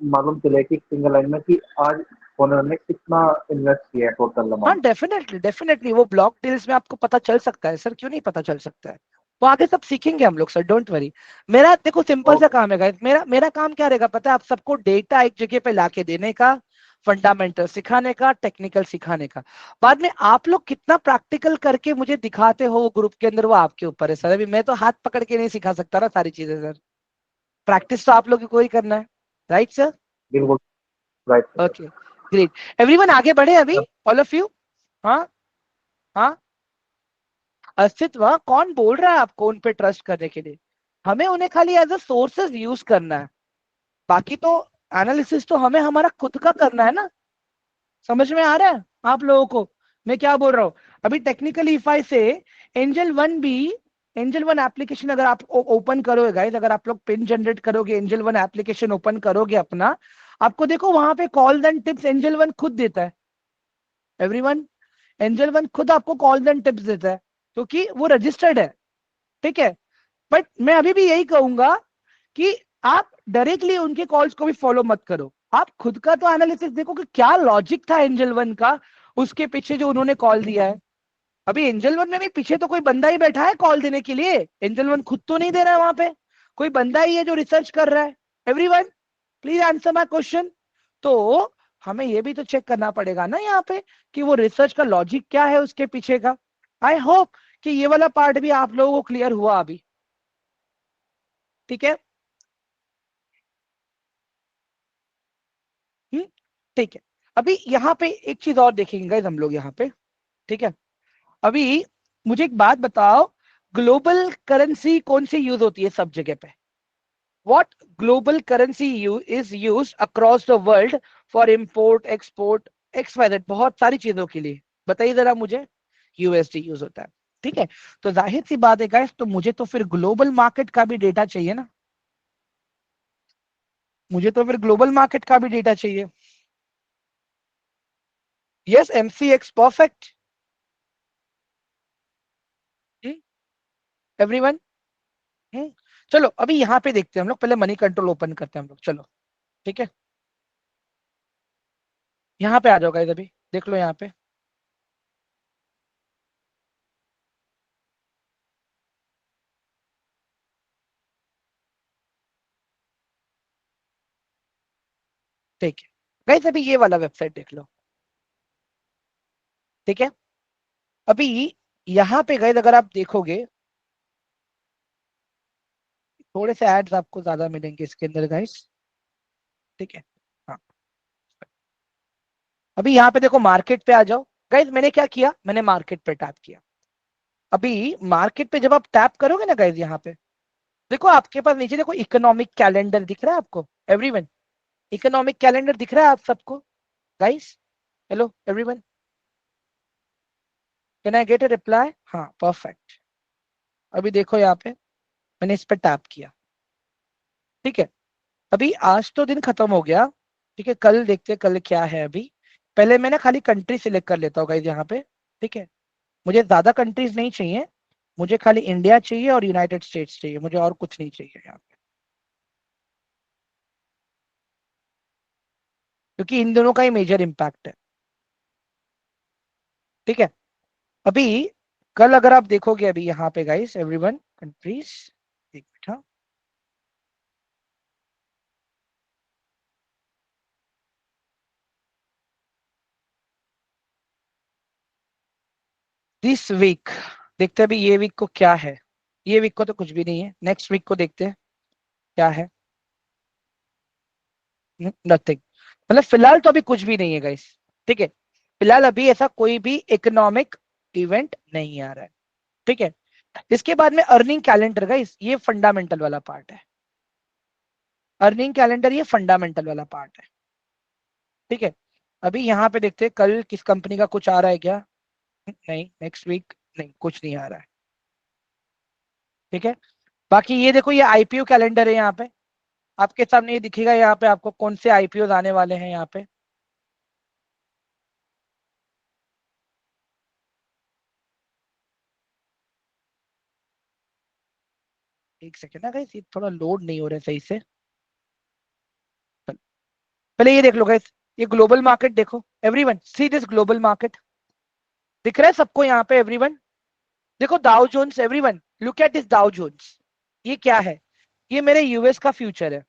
मालूम चले कि सिंगल लाइन में कि आज ओनर ने कितना इन्वेस्ट किया है, टोटल हाँ अमाउंट। डेफिनेटली डेफिनेटली, वो ब्लॉक डील्स में आपको पता चल सकता है सर, क्यों नहीं पता चल सकता है? वो आगे सब सीखेंगे हम लोग सर, डोंट वरी। मेरा देखो सिंपल सा ओके। काम है गाइस, मेरा मेरा काम क्या रहेगा पता है आप सबको? डेटा एक जगह पे लाके देने का, फंडामेंटल सिखाने का, टेक्निकल सिखाने का। बाद में आप लोग कितना प्रैक्टिकल करके मुझे दिखाते हो ग्रुप के अंदर, वो आपके ऊपर है सर। अभी मैं तो हाथ पकड़ के नहीं सिखा सकता ना सारी चीजें सर, प्रैक्टिस तो आप लोग को ही करना है, राइट सर? बिल्कुल right sir. Okay great, everyone आगे बढ़े अभी, ऑल ऑफ यू। हाँ हाँ, अस्तित्व कौन बोल रहा है आपको उन पे ट्रस्ट करने के लिए? हमें उन्हें खाली एज अ सोर्सेज यूज करना है, बाकी तो एनालिसिस तो हमें हमारा खुद का करना है ना। समझ में आ रहा है आप लोगों को मैं क्या बोल रहा हूँ? अभी टेक्निकली इफ आई से एंजल वन भी, एंजल वन एप्लीकेशन अगर आप ओपन करोगे गाइस, अगर आप लोग पिन जनरेट करोगे, एंजल वन एप्लीकेशन ओपन करोगे अपना, आपको देखो वहां पे call and tips angel one खुद देता है। एवरीवन, एंजल वन खुद आपको कॉल एंड टिप्स देता है, क्योंकि वो रजिस्टर्ड है। ठीक है, बट मैं अभी भी यही कहूंगा कि आप डायरेक्टली उनके कॉल्स को भी फॉलो मत करो, आप खुद का तो एनालिसिस देखो कि क्या लॉजिक था एंजल वन का उसके पीछे जो उन्होंने कॉल दिया है। अभी एंजल वन में भी पीछे तो कोई बंदा ही बैठा है कॉल देने के लिए, एंजल वन खुद तो नहीं दे रहा है वहां पे, कोई बंदा ही है जो रिसर्च कर रहा है। Everyone please answer my question. तो हमें ये भी तो चेक करना पड़ेगा ना यहाँ पे कि वो रिसर्च का लॉजिक क्या है उसके पीछे का। आई होप कि ये वाला पार्ट भी आप लोगों को क्लियर हुआ अभी। ठीक है, हम्म, ठीक है। अभी यहाँ पे एक चीज और देखेंगे guys हम लोग यहाँ पे। ठीक है, अभी मुझे एक बात बताओ, ग्लोबल करेंसी कौन सी यूज होती है सब जगह पे? What global currency is use across the world for import export X Y Z, बहुत सारी चीजों के लिए, बताइए जरा मुझे। यूएसडी यूज होता है। ठीक है, तो जाहिर सी बात है गाइस, तो मुझे तो फिर ग्लोबल मार्केट का भी डेटा चाहिए ना, मुझे तो फिर ग्लोबल मार्केट का भी डेटा चाहिए। Yes MCX perfect. एवरीवन, चलो अभी यहाँ पे देखते हैं हम लोग, पहले मनी कंट्रोल ओपन करते हैं हम लोग, चलो। ठीक है, यहाँ पे आ जाओ गाइस, अभी देख लो यहाँ पे। ठीक है गाइस, अभी ये वाला वेबसाइट देख लो। ठीक है, अभी यहाँ पे गाइस अगर आप देखोगे, थोड़े से एड्स आपको ज्यादा मिलेंगे इसके अंदर गाइस। ठीक है, हाँ, अभी यहाँ पे देखो मार्केट पे आ जाओ। गाइस मैंने क्या किया, मैंने मार्केट पे टैप किया। अभी मार्केट पे जब आप टैप करोगे ना गाइज, यहाँ पे देखो आपके पास नीचे देखो इकोनॉमिक कैलेंडर दिख रहा है आपको एवरीवन, इकोनॉमिक कैलेंडर दिख रहा है आप सबको guys? Hello everyone, can I get a reply? हाँ परफेक्ट। अभी देखो यहाँ पे मैंने इस पे टैप किया, ठीक है। अभी आज तो दिन खत्म हो गया, ठीक है, कल देखते हैं कल क्या है। अभी पहले मैं ना खाली कंट्री सिलेक्ट कर लेता हूँ गाइस यहाँ पे, ठीक है। मुझे ज्यादा कंट्रीज नहीं चाहिए, मुझे खाली इंडिया चाहिए और यूनाइटेड स्टेट्स चाहिए, मुझे और कुछ नहीं चाहिए यहाँ पे, क्योंकि इन दोनों का ही मेजर इम्पैक्ट है, ठीक है। अभी कल अगर आप देखोगे अभी यहाँ पे गाइस एवरीवन कंट्रीज, एक मिनट हाँ, दिस वीक देखते हैं अभी ये वीक को क्या है। ये वीक को तो कुछ भी नहीं है, नेक्स्ट वीक को देखते हैं क्या है। नथिंग, मतलब फिलहाल तो अभी कुछ भी नहीं है गाइस, ठीक है। फिलहाल अभी ऐसा कोई भी इकोनॉमिक इवेंट नहीं आ रहा है, ठीक है। इसके बाद में अर्निंग कैलेंडर गाइस, ये फंडामेंटल वाला पार्ट है। अर्निंग कैलेंडर ये फंडामेंटल वाला पार्ट है, ठीक है। अभी यहाँ पे देखते हैं कल किस कंपनी का कुछ आ रहा है क्या? नहीं, नेक्स्ट वीक नहीं, कुछ नहीं आ रहा है, ठीक है। बाकी ये देखो ये आईपीओ कैलेंडर है यहाँ पे, आपके सामने ये दिखेगा यहाँ पे आपको कौन से आईपीओ आने वाले हैं यहाँ पे। एक सेकेंड ना गाइस, ये थोड़ा लोड नहीं हो रहा है सही से। पहले ये देख लो गाइस, ये ग्लोबल मार्केट देखो everyone, see this global market, दिख रहा है सबको यहाँ पे एवरीवन? देखो Dow Jones everyone, look at this Dow Jones, ये क्या है? ये मेरे यूएस का फ्यूचर है।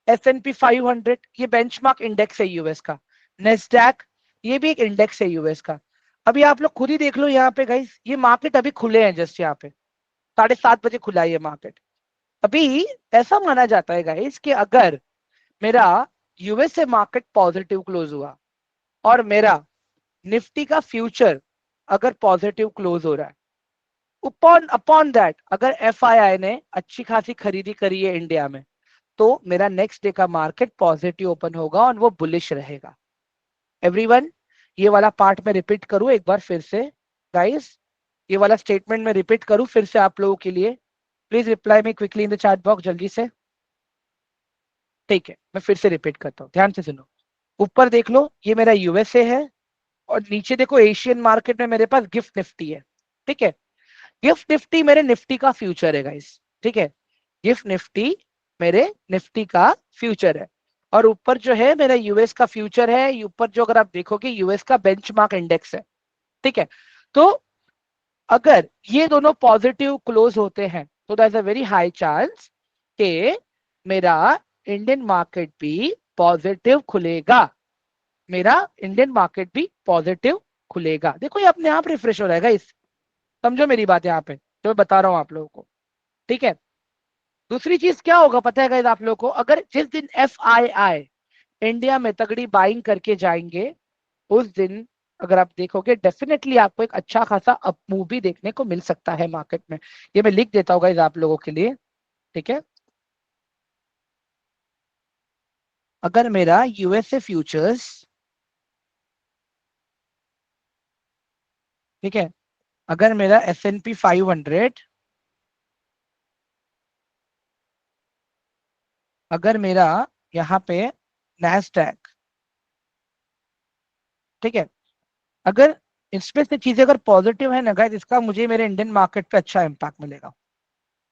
S&P 500 ये बेंचमार्क इंडेक्स है यूएस का। नेस्डैक ये भी एक इंडेक्स है यूएस का। अभी आप लोग खुद ही देख लो यहाँ पे गाइस, ये मार्केट अभी खुले हैं जस्ट यहाँ पे, 7:30 बजे खुला है ये मार्केट। अभी ऐसा माना जाता है गाइस कि अगर मेरा यूएस से मार्केट पॉजिटिव क्लोज हुआ और मेरा निफ्टी का फ्यूचर अगर पॉजिटिव क्लोज हो रहा है, अपॉन अपॉन दैट अगर एफआईआई ने अच्छी खासी खरीदी करी है इंडिया में, तो मेरा नेक्स्ट डे का मार्केट पॉजिटिव ओपन होगा और वो बुलिश रहेगा। एवरीवन, ये वाला पार्ट में रिपीट करूं एक बार फिर से गाइस, ये वाला स्टेटमेंट में रिपीट करूं फिर से आप लोगों के लिए? Please reply me quickly in the chat box जल्दी से, ठीक है। मैं फिर से रिपीट करता हूँ, ध्यान से सुनो। ऊपर देख लो ये मेरा यूएसए है, और नीचे देखो एशियन मार्केट में मेरे पास गिफ्ट निफ्टी है, ठीक है। गिफ्ट निफ्टी मेरे निफ्टी का फ्यूचर है गाइस, ठीक है। गिफ्ट निफ्टी मेरे निफ्टी का फ्यूचर है, और ऊपर जो है मेरा यूएस का फ्यूचर है। ऊपर जो अगर आप देखोगे यूएस का बेंचमार्क इंडेक्स है, ठीक है। तो अगर ये दोनों पॉजिटिव क्लोज होते हैं तो that is a very high chance कि मेरा इंडियन मार्केट भी पॉजिटिव खुलेगा, मेरा इंडियन मार्केट भी पॉजिटिव खुलेगा। देखो ये अपने आप रिफ्रेश हो जाएगा इस, समझो मेरी बात यहाँ पे जो मैं बता रहा हूँ आप लोगों को, ठीक है। दूसरी चीज क्या होगा पता है गाइस आप लोगों को? अगर जिस दिन एफआईआई इंडिया में तगड़ी बाइंग करके जाएंगे, उस दिन अगर आप देखोगे डेफिनेटली आपको एक अच्छा खासा अप मूव भी देखने को मिल सकता है मार्केट में। ये मैं लिख देता हूँ गाइस आप लोगों के लिए, ठीक है। अगर मेरा यूएसए फ्यूचर्स, ठीक है, अगर मेरा S&P 500, अगर मेरा यहाँ पे नैस्डैक, ठीक है, अगर इसमें से चीजें अगर पॉजिटिव है ना गाइस, इसका मुझे मेरे इंडियन मार्केट पे अच्छा इंपैक्ट मिलेगा।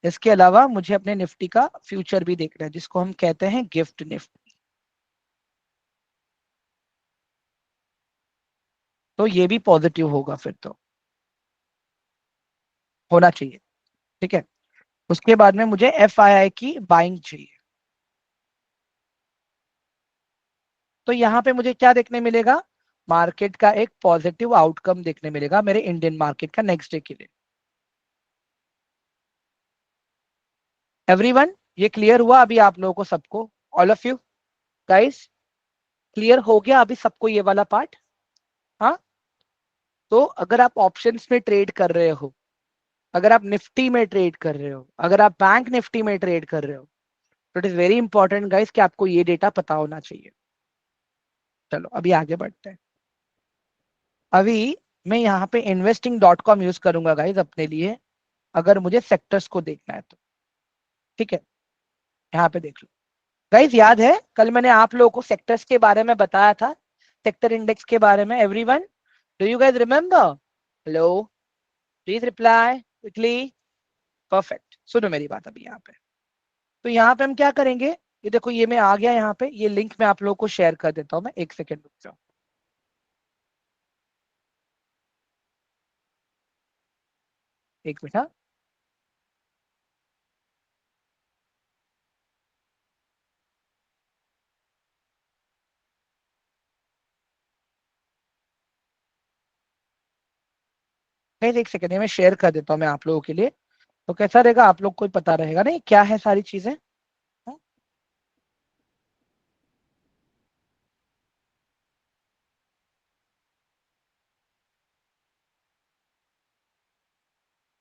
इसके अलावा मुझे अपने निफ्टी का फ्यूचर भी देखना है जिसको हम कहते हैं गिफ्ट निफ्टी, तो ये भी पॉजिटिव होगा फिर तो, होना चाहिए, ठीक है। उसके बाद में मुझे एफआईआई की बाइंग चाहिए, तो यहाँ पे मुझे क्या देखने मिलेगा? मार्केट का एक पॉजिटिव आउटकम देखने मिलेगा मेरे इंडियन मार्केट का नेक्स्ट डे के लिए। एवरीवन, ये क्लियर हुआ अभी आप लोगों को सबको? All of you guys, clear हो गया अभी सबको ये वाला पार्ट? हाँ, तो अगर आप ऑप्शंस में ट्रेड कर रहे हो अगर आप निफ्टी में ट्रेड कर रहे हो, अगर आप बैंक निफ्टी में ट्रेड कर रहे हो, तो it is very important guys कि आपको ये डेटा पता होना चाहिए। चलो अभी आगे बढ़ते हैं। अभी मैं यहाँ पे investing.com यूज करूंगा गाइस अपने लिए, अगर मुझे सेक्टर्स को देखना है तो। ठीक है, यहाँ पे देख लो गाइस। याद है कल मैंने आप लोगों को सेक्टर्स के बारे में बताया था, सेक्टर इंडेक्स के बारे में। Everyone, do you guys remember? Hello, please reply quickly. Perfect, सुनो मेरी बात अभी यहाँ पे। तो यहाँ पे हम क्या करेंगे, ये देखो, ये मैं आ गया यहाँ पे, ये लिंक मैं आप लोगों को शेयर कर देता हूँ। मैं एक सेकेंड रुक जाओ, एक मिनट। हाँ, गाइस एक सेकेंड, ये मैं शेयर कर देता हूँ मैं आप लोगों के लिए। तो कैसा रहेगा, आप लोग को ही पता रहेगा नहीं क्या है सारी चीजें। हाँ,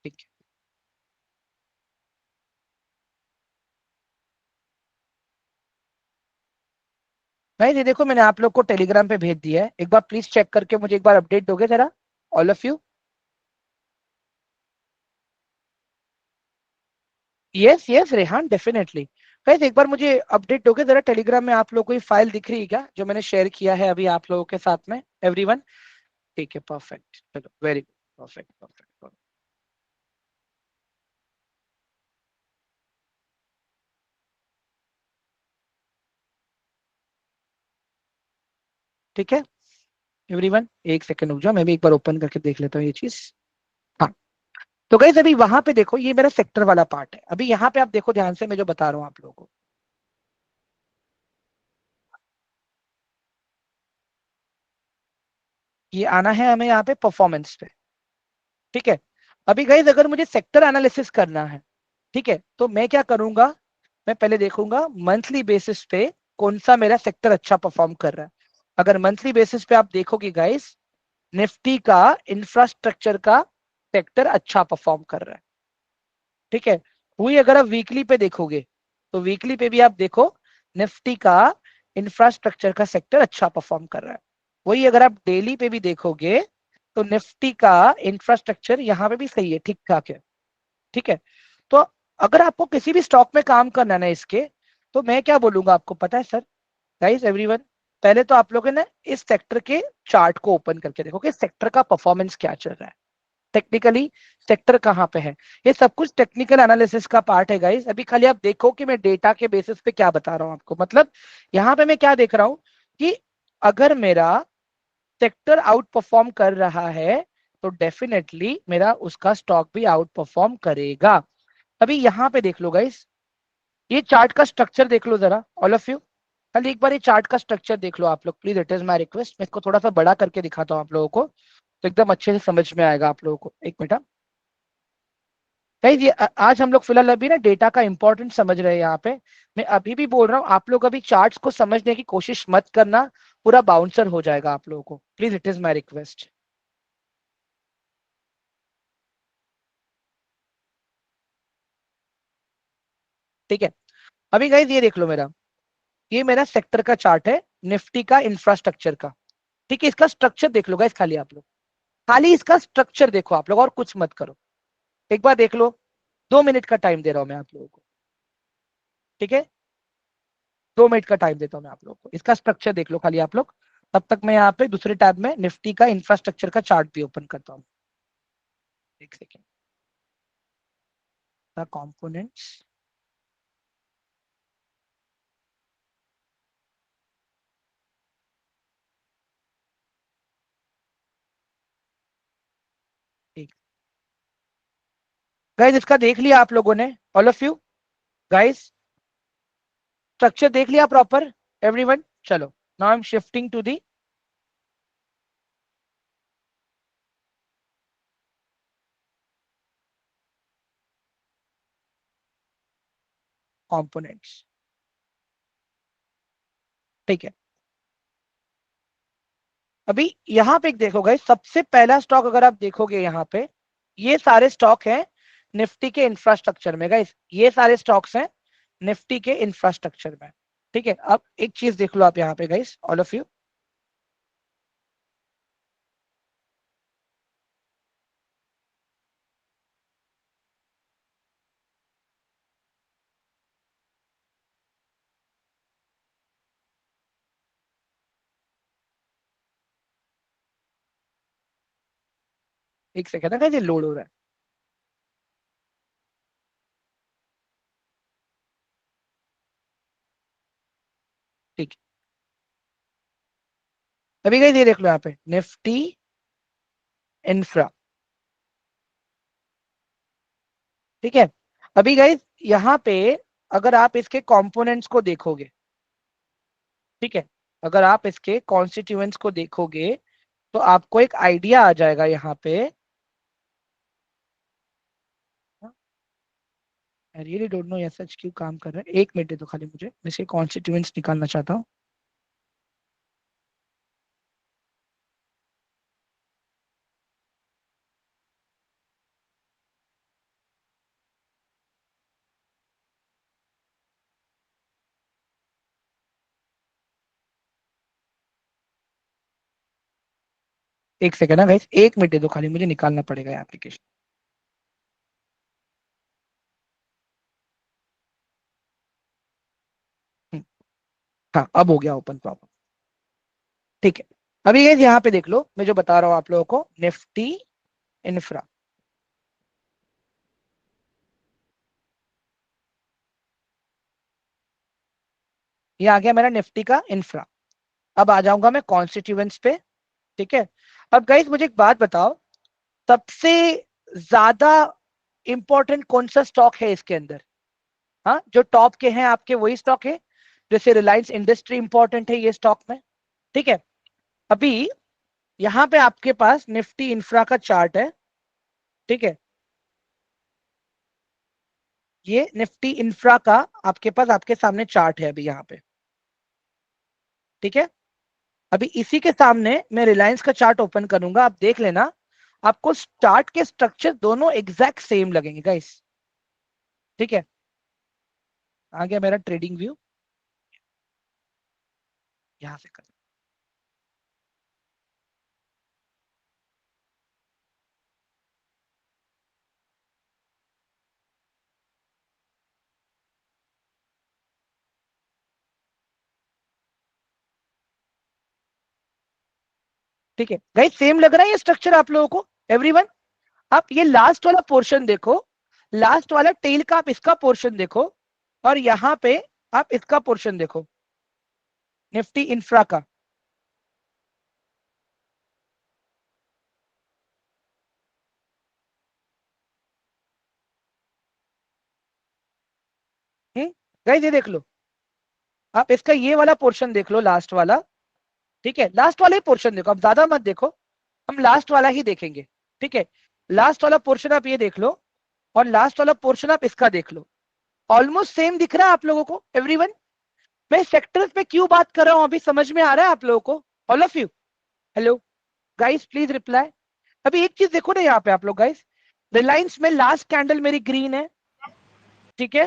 ठीक है गाइस, ये देखो मैंने आप लोग को टेलीग्राम पे भेज दिया है, एक बार प्लीज चेक करके मुझे एक बार अपडेट दोगे जरा, all of you. Yes yes Rehan, definitely. Guys एक बार मुझे अपडेट दोगे जरा, टेलीग्राम में आप लोगों को ये फाइल दिख रही है क्या जो मैंने शेयर किया है अभी आप लोगों के साथ में, एवरीवन? ठीक है, परफेक्ट, चलो वेरी गुड, परफेक्ट परफेक्ट। ठीक है एवरीवन, एक सेकंड रुक जाओ, मैं भी एक बार ओपन करके देख लेता हूँ ये चीज। हाँ, तो गाइस अभी वहां पे देखो, ये मेरा सेक्टर वाला पार्ट है। अभी यहाँ पे आप देखो ध्यान से, मैं जो बता रहा हूँ आप लोगों को, ये आना है हमें यहाँ पे परफॉर्मेंस पे। ठीक है, अभी गाइस अगर मुझे सेक्टर एनालिसिस करना है, ठीक है, तो मैं क्या करूंगा, मैं पहले देखूंगा मंथली बेसिस पे कौन सा मेरा सेक्टर अच्छा परफॉर्म कर रहा है। अगर मंथली बेसिस पे आप देखोगे गाइस, निफ्टी का इंफ्रास्ट्रक्चर का सेक्टर अच्छा परफॉर्म कर रहा है। ठीक है, वही अगर आप वीकली पे देखोगे, तो वीकली पे भी आप देखो, निफ्टी का इंफ्रास्ट्रक्चर का सेक्टर अच्छा परफॉर्म कर रहा है। वही अगर आप डेली पे भी देखोगे, तो निफ्टी का इंफ्रास्ट्रक्चर यहाँ पे भी सही है, ठीक ठाक है। ठीक है, तो अगर आपको किसी भी स्टॉक में काम करना है ना इसके, तो मैं क्या बोलूंगा आपको पता है सर, गाइस एवरीवन, पहले तो आप लोगों ने इस सेक्टर के चार्ट को ओपन करके देखो कि सेक्टर का परफॉर्मेंस क्या चल रहा है, टेक्निकली सेक्टर कहाँ पे है। ये सब कुछ टेक्निकल एनालिसिस का पार्ट है गाइस। अभी खाली आप देखो कि मैं डेटा के बेसिस पे क्या बता रहा हूँ आपको, मतलब यहाँ पे मैं क्या देख रहा हूँ कि अगर मेरा सेक्टर आउट परफॉर्म कर रहा है, तो डेफिनेटली मेरा उसका स्टॉक भी आउट परफॉर्म करेगा। अभी यहाँ पे देख लो गाइस, ये चार्ट का स्ट्रक्चर देख लो जरा, ऑल ऑफ यू। खाली एक बार ये चार्ट का स्ट्रक्चर देख लो आप लोग please, it is my request. मैं इसको थोड़ा सा बड़ा करके दिखाता हूँ आप लोगों को, तो एकदम अच्छे से समझ में आएगा आप लोगों को। एक मिनट गाइस, ये आज हम लोग फिलहाल अभी ना डेटा का इंपॉर्टेंट समझ रहे हैं यहाँ पे। मैं अभी भी बोल रहा हूँ, आप लोग अभी चार्ट्स को समझने की कोशिश मत करना, पूरा बाउंसर हो जाएगा आप लोगों को, please it is my request. ठीक है, अभी गाइस ये देख लो मेरा, ये मेरा सेक्टर का चार्ट है निफ्टी का इंफ्रास्ट्रक्चर का। ठीक है, इसका स्ट्रक्चर देख लो गाइस, खाली आप लोग, खाली इसका स्ट्रक्चर देखो आप लोग, और कुछ मत करो। एक बार देख लो, 2 मिनट का टाइम दे रहा हूं मैं आप लोगों को। ठीक है, 2 मिनट का टाइम देता हूँ मैं आप लोगों को, इसका स्ट्रक्चर देख लो खाली आप लोग। तब तक मैं यहाँ पे दूसरे टैब में निफ्टी का इंफ्रास्ट्रक्चर का चार्ट भी ओपन करता हूँ। एक सेकेंड, द कंपोनेंट्स। ठीक, गाइस इसका देख लिया आप लोगों ने, all of you guys, structure देख लिया प्रॉपर, एवरीवन? चलो, now I am shifting to the components. ठीक है, अभी यहाँ पे एक देखो गाइस, सबसे पहला स्टॉक अगर आप देखोगे यहाँ पे, ये सारे स्टॉक हैं निफ्टी के इंफ्रास्ट्रक्चर में गाइस, ये सारे स्टॉक्स हैं निफ्टी के इंफ्रास्ट्रक्चर में। ठीक है, अब एक चीज देख लो आप यहाँ पे गाइस, ऑल ऑफ यू, एक सेकंड है गाइस, ये लोड हो रहा है। ठीक है, अभी गाइस ये देख लो यहाँ पे निफ्टी इंफ्रा। ठीक है, अभी गाइस यहाँ पे अगर आप इसके कंपोनेंट्स को देखोगे, ठीक है, अगर आप इसके कॉन्स्टिट्यूएंट्स को देखोगे तो आपको एक आइडिया आ जाएगा यहाँ पे। आई रियली डोंट नो ये सच क्यों काम कर रहा है, एक मिनट दे दो खाली मुझे, मैं इसके कॉन्स्टिट्यूएंट्स निकालना चाहता हूँ। एक सेकंड है गाइस, एक मिनट दे दो खाली मुझे, निकालना पड़ेगा एप्लीकेशन। हाँ, अब हो गया ओपन प्रॉपर। ठीक है, अभी गाइस यहाँ पे देख लो, मैं जो बता रहा हूँ आप लोगों को, निफ्टी इंफ्रा, ये आ गया मेरा निफ्टी का इंफ्रा। अब आ जाऊंगा मैं कॉन्स्टिट्यूएंट्स पे। ठीक है, अब गाइस मुझे एक बात बताओ, सबसे ज्यादा इंपॉर्टेंट कौन सा स्टॉक है इसके अंदर? हाँ, जो टॉप के हैं आपके वही स्टॉक है, जैसे रिलायंस इंडस्ट्री इंपॉर्टेंट है ये स्टॉक में। ठीक है, अभी यहाँ पे आपके पास निफ्टी इंफ्रा का चार्ट है। ठीक है, ये निफ्टी इंफ्रा का आपके पास आपके सामने चार्ट है अभी यहाँ पे। ठीक है, अभी इसी के सामने मैं रिलायंस का चार्ट ओपन करूंगा, आप देख लेना, आपको चार्ट के स्ट्रक्चर दोनों एग्जैक्ट सेम लगेंगे गाइस। ठीक है, आ गया मेरा ट्रेडिंग व्यू, यहां से कर। ठीक है गाइस, सेम लग रहा है ये स्ट्रक्चर आप लोगों को एवरीवन? आप ये लास्ट वाला पोर्शन देखो, लास्ट वाला टेल का आप इसका पोर्शन देखो, और यहाँ पे आप इसका पोर्शन देखो, निफ्टी इंफ्रा का। गाइस ये देख लो, आप इसका ये वाला पोर्शन देख लो, लास्ट वाला। ठीक है, लास्ट वाला ही पोर्शन देखो, आप ज्यादा मत देखो, हम लास्ट वाला ही देखेंगे। ठीक है, लास्ट वाला पोर्शन आप ये देख लो, और लास्ट वाला पोर्शन आप इसका देख लो, ऑलमोस्ट सेम दिख रहा है आप लोगों को एवरीवन? मैं सेक्टर्स पे क्यों बात कर रहा हूं अभी समझ में आ रहा है आप लोगों को? All of you, hello guys, please reply. अभी एक चीज देखो ना यहाँ पे आप लोग गाइस, रिलायंस में लास्ट कैंडल मेरी ग्रीन है। ठीक है,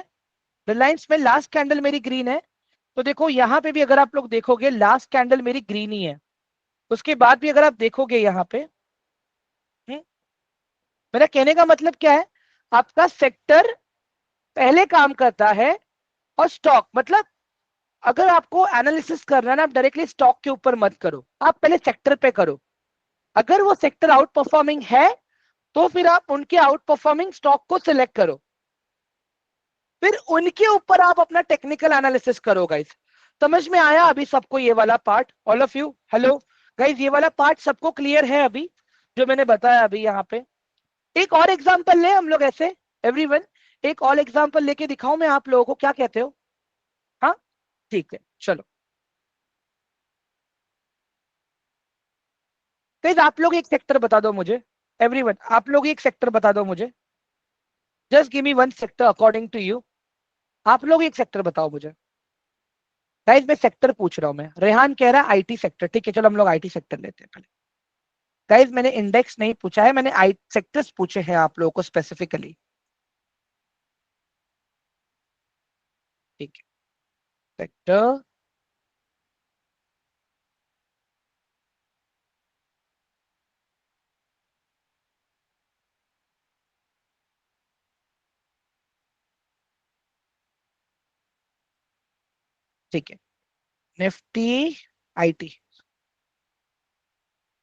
रिलायंस में लास्ट कैंडल मेरी ग्रीन है, तो देखो यहाँ पे भी अगर आप लोग देखोगे लास्ट कैंडल मेरी ग्रीन ही है। उसके बाद भी अगर आप देखोगे यहाँ पे, हम्म, मेरा कहने का मतलब क्या है, आपका सेक्टर पहले काम करता है, और स्टॉक मतलब अगर आपको एनालिसिस करना है ना, आप डायरेक्टली स्टॉक के ऊपर मत करो, आप पहले सेक्टर पे करो। अगर वो सेक्टर आउट परफॉर्मिंग है तो फिर आप उनके आउट परफॉर्मिंग स्टॉक को सिलेक्ट करो, फिर उनके ऊपर आप अपना टेक्निकल एनालिसिस करो गाइस। समझ में आया अभी सबको ये वाला part? All of you, hello guys, ये वाला पार्ट सबको क्लियर है अभी जो मैंने बताया अभी यहाँ पे? एक और एग्जांपल ले हम लोग ऐसे, एवरीवन, एक और एग्जांपल लेके दिखाऊं मैं आप लोगों को, क्या कहते हो? हाँ, ठीक है, चलो गाइस, आप लोग एक सेक्टर बता दो मुझे, एवरीवन आप लोग एक सेक्टर बता दो मुझे, just give me one sector according to you. आप लोग एक सेक्टर बताओ मुझे गाइस, मैं सेक्टर पूछ रहा हूं, मैं रेहान कह रहा है आईटी सेक्टर, ठीक है चलो हम लोग आईटी सेक्टर लेते हैं पहले। गाइस मैंने इंडेक्स नहीं पूछा है, मैंने आई सेक्टर्स पूछे हैं आप लोगों को स्पेसिफिकली। ठीक है, सेक्टर, ठीक है, निफ्टी आईटी।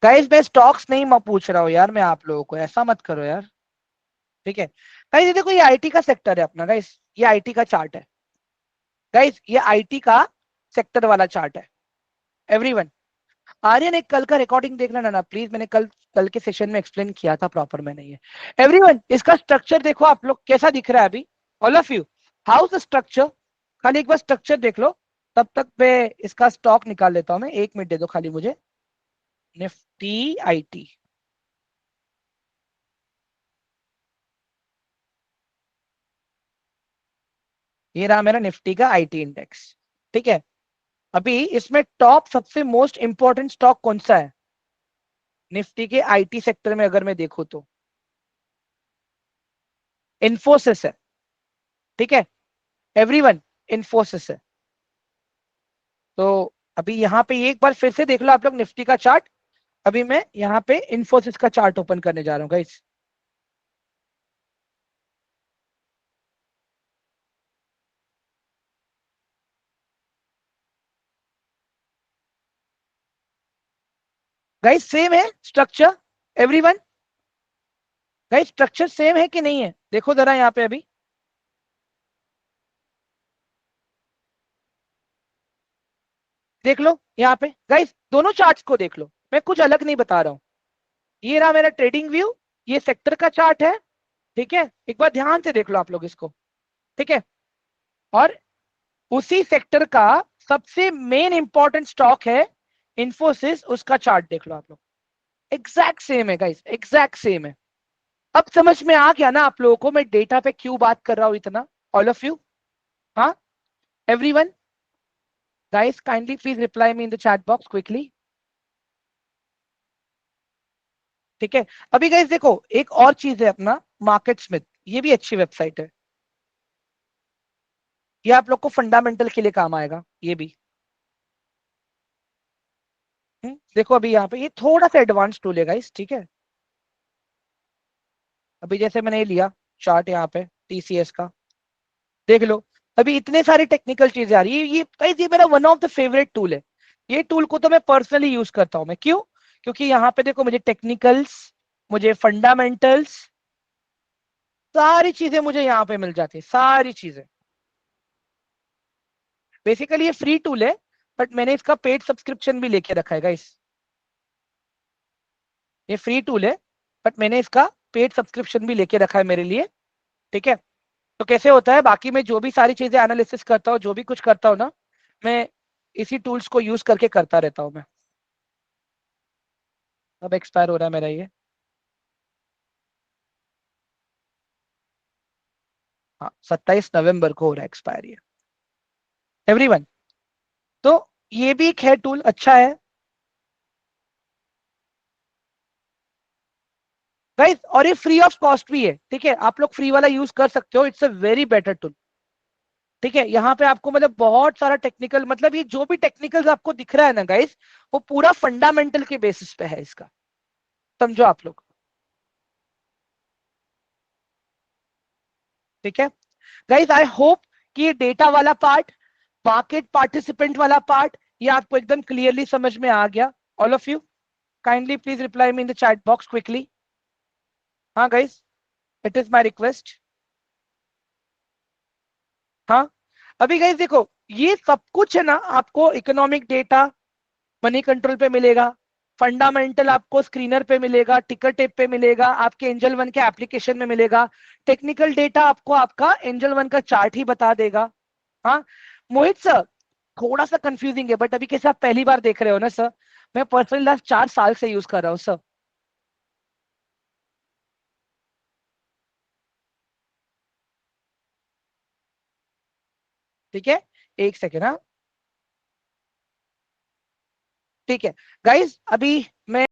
गाइस मैं स्टॉक्स नहीं मैं पूछ रहा हूँ यार, मैं आप लोगों को, ऐसा मत करो यार। ठीक है गाइस, ये देखो ये आईटी का सेक्टर है अपना गाइस, ये आईटी का चार्ट है गाइस, ये आईटी का सेक्टर वाला चार्ट है। एवरीवन, आर्यन एक कल का रिकॉर्डिंग देख लेना ना प्लीज, मैंने कल कल के सेशन में एक्सप्लेन किया था प्रॉपर, मैंने ये। एवरीवन इसका स्ट्रक्चर देखो आप लोग कैसा दिख रहा है अभी, all of you, how the structure, खाली एक बार स्ट्रक्चर देख लो। तब तक मैं इसका स्टॉक निकाल लेता हूं, मैं 1 मिनट दे दो खाली मुझे। निफ्टी आईटी, ये रहा मेरा निफ्टी का आईटी इंडेक्स। ठीक है, अभी इसमें टॉप सबसे मोस्ट इंपॉर्टेंट स्टॉक कौन सा है निफ्टी के आईटी सेक्टर में, अगर मैं देखूं तो इन्फोसिस है। ठीक है एवरीवन, इन्फोसिस है। तो अभी यहाँ पे एक बार फिर से देख लो आप लोग निफ्टी का चार्ट। अभी मैं यहाँ पे इन्फोसिस का चार्ट ओपन करने जा रहा हूँ गाइस। गाइस सेम है structure, everyone, guys structure same है कि नहीं है, देखो जरा यहाँ पे अभी। देख लो यहाँ पे गाइस, दोनों चार्ट्स को देख लो, मैं कुछ अलग नहीं बता रहा हूँ। ये रहा मेरा ट्रेडिंग व्यू, ये सेक्टर का चार्ट है। ठीक है, एक बार ध्यान से देख लो आप लोग इसको। ठीक है, और उसी सेक्टर का सबसे मेन इंपॉर्टेंट स्टॉक है इंफोसिस, उसका चार्ट देख लो आप लोग। एग्जैक्ट सेम है गाइस, एग्जैक्ट सेम है। अब समझ में आ गया ना आप लोगों को मैं डेटा पे क्यों बात कर रहा हूं इतना, ऑल ऑफ यू। हाँ everyone, guys kindly please reply me in the chat box quickly. ठीक है, अभी गाइस देखो एक और चीज है अपना, मार्केट स्मिथ, ये भी अच्छी वेबसाइट है, ये आप लोग को फंडामेंटल के लिए काम आएगा ये भी। देखो अभी यहाँ पे ये थोड़ा सा एडवांस टूल है गाइस। ठीक है, अभी जैसे मैंने ये लिया चार्ट यहाँ पे टीसीएस का, देख लो अभी इतने सारी टेक्निकल चीजें आ रही है। ये गाइस ये मेरा one of the favourite tool है, ये टूल को तो मैं पर्सनली यूज करता हूं। मैं क्यों, क्योंकि यहाँ पे देखो मुझे टेक्निकल्स, मुझे फंडामेंटल्स, सारी चीजें मुझे यहाँ पे मिल जाती है, सारी चीजें। बेसिकली ये फ्री टूल है, बट मैंने इसका पेड सब्सक्रिप्शन भी लेके रखा है गाइस। ये फ्री टूल है, बट मैंने इसका पेड सब्सक्रिप्शन भी लेके रखा है मेरे लिए। ठीक है, तो कैसे होता है, बाकी मैं जो भी सारी चीजें एनालिसिस करता हूँ, जो भी कुछ करता हूँ ना, मैं इसी टूल्स को यूज करके करता रहता हूँ मैं। अब एक्सपायर हो रहा है मेरा ये, हाँ 27 नवंबर को हो रहा है एक्सपायर ये, एवरीवन। तो ये भी एक है टूल, अच्छा है गाइस, और ये फ्री ऑफ कॉस्ट भी है। ठीक है, आप लोग फ्री वाला यूज कर सकते हो, it's a very better tool. ठीक है, यहाँ पे आपको मतलब बहुत सारा टेक्निकल, मतलब ये जो भी टेक्निकल्स आपको दिख रहा है ना गाइस, वो पूरा फंडामेंटल के बेसिस पे है इसका, समझो आप लोग। ठीक है गाइस, आई होप कि ये डेटा वाला पार्ट, मार्केट पार्टिसिपेंट वाला पार्ट, ये आपको एकदम क्लियरली समझ में आ गया। All of you kindly please reply me in the chat box quickly. हाँ guys, it is my request. हाँ अभी गाइस देखो, ये सब कुछ है ना आपको इकोनॉमिक डेटा मनी कंट्रोल पे मिलेगा, फंडामेंटल आपको स्क्रीनर पे मिलेगा, टिकर टेप पे मिलेगा, आपके एंजल वन के एप्लीकेशन में मिलेगा, टेक्निकल डेटा आपको आपका एंजल वन का चार्ट ही बता देगा। हाँ मोहित सर, थोड़ा सा कंफ्यूजिंग है, बट अभी कैसे आप पहली बार देख रहे हो ना सर, मैं पर्सनली लास्ट 4 साल से यूज कर रहा हूँ सर। ठीक है, एक सेकेंड। हाँ ठीक है गाइज, अभी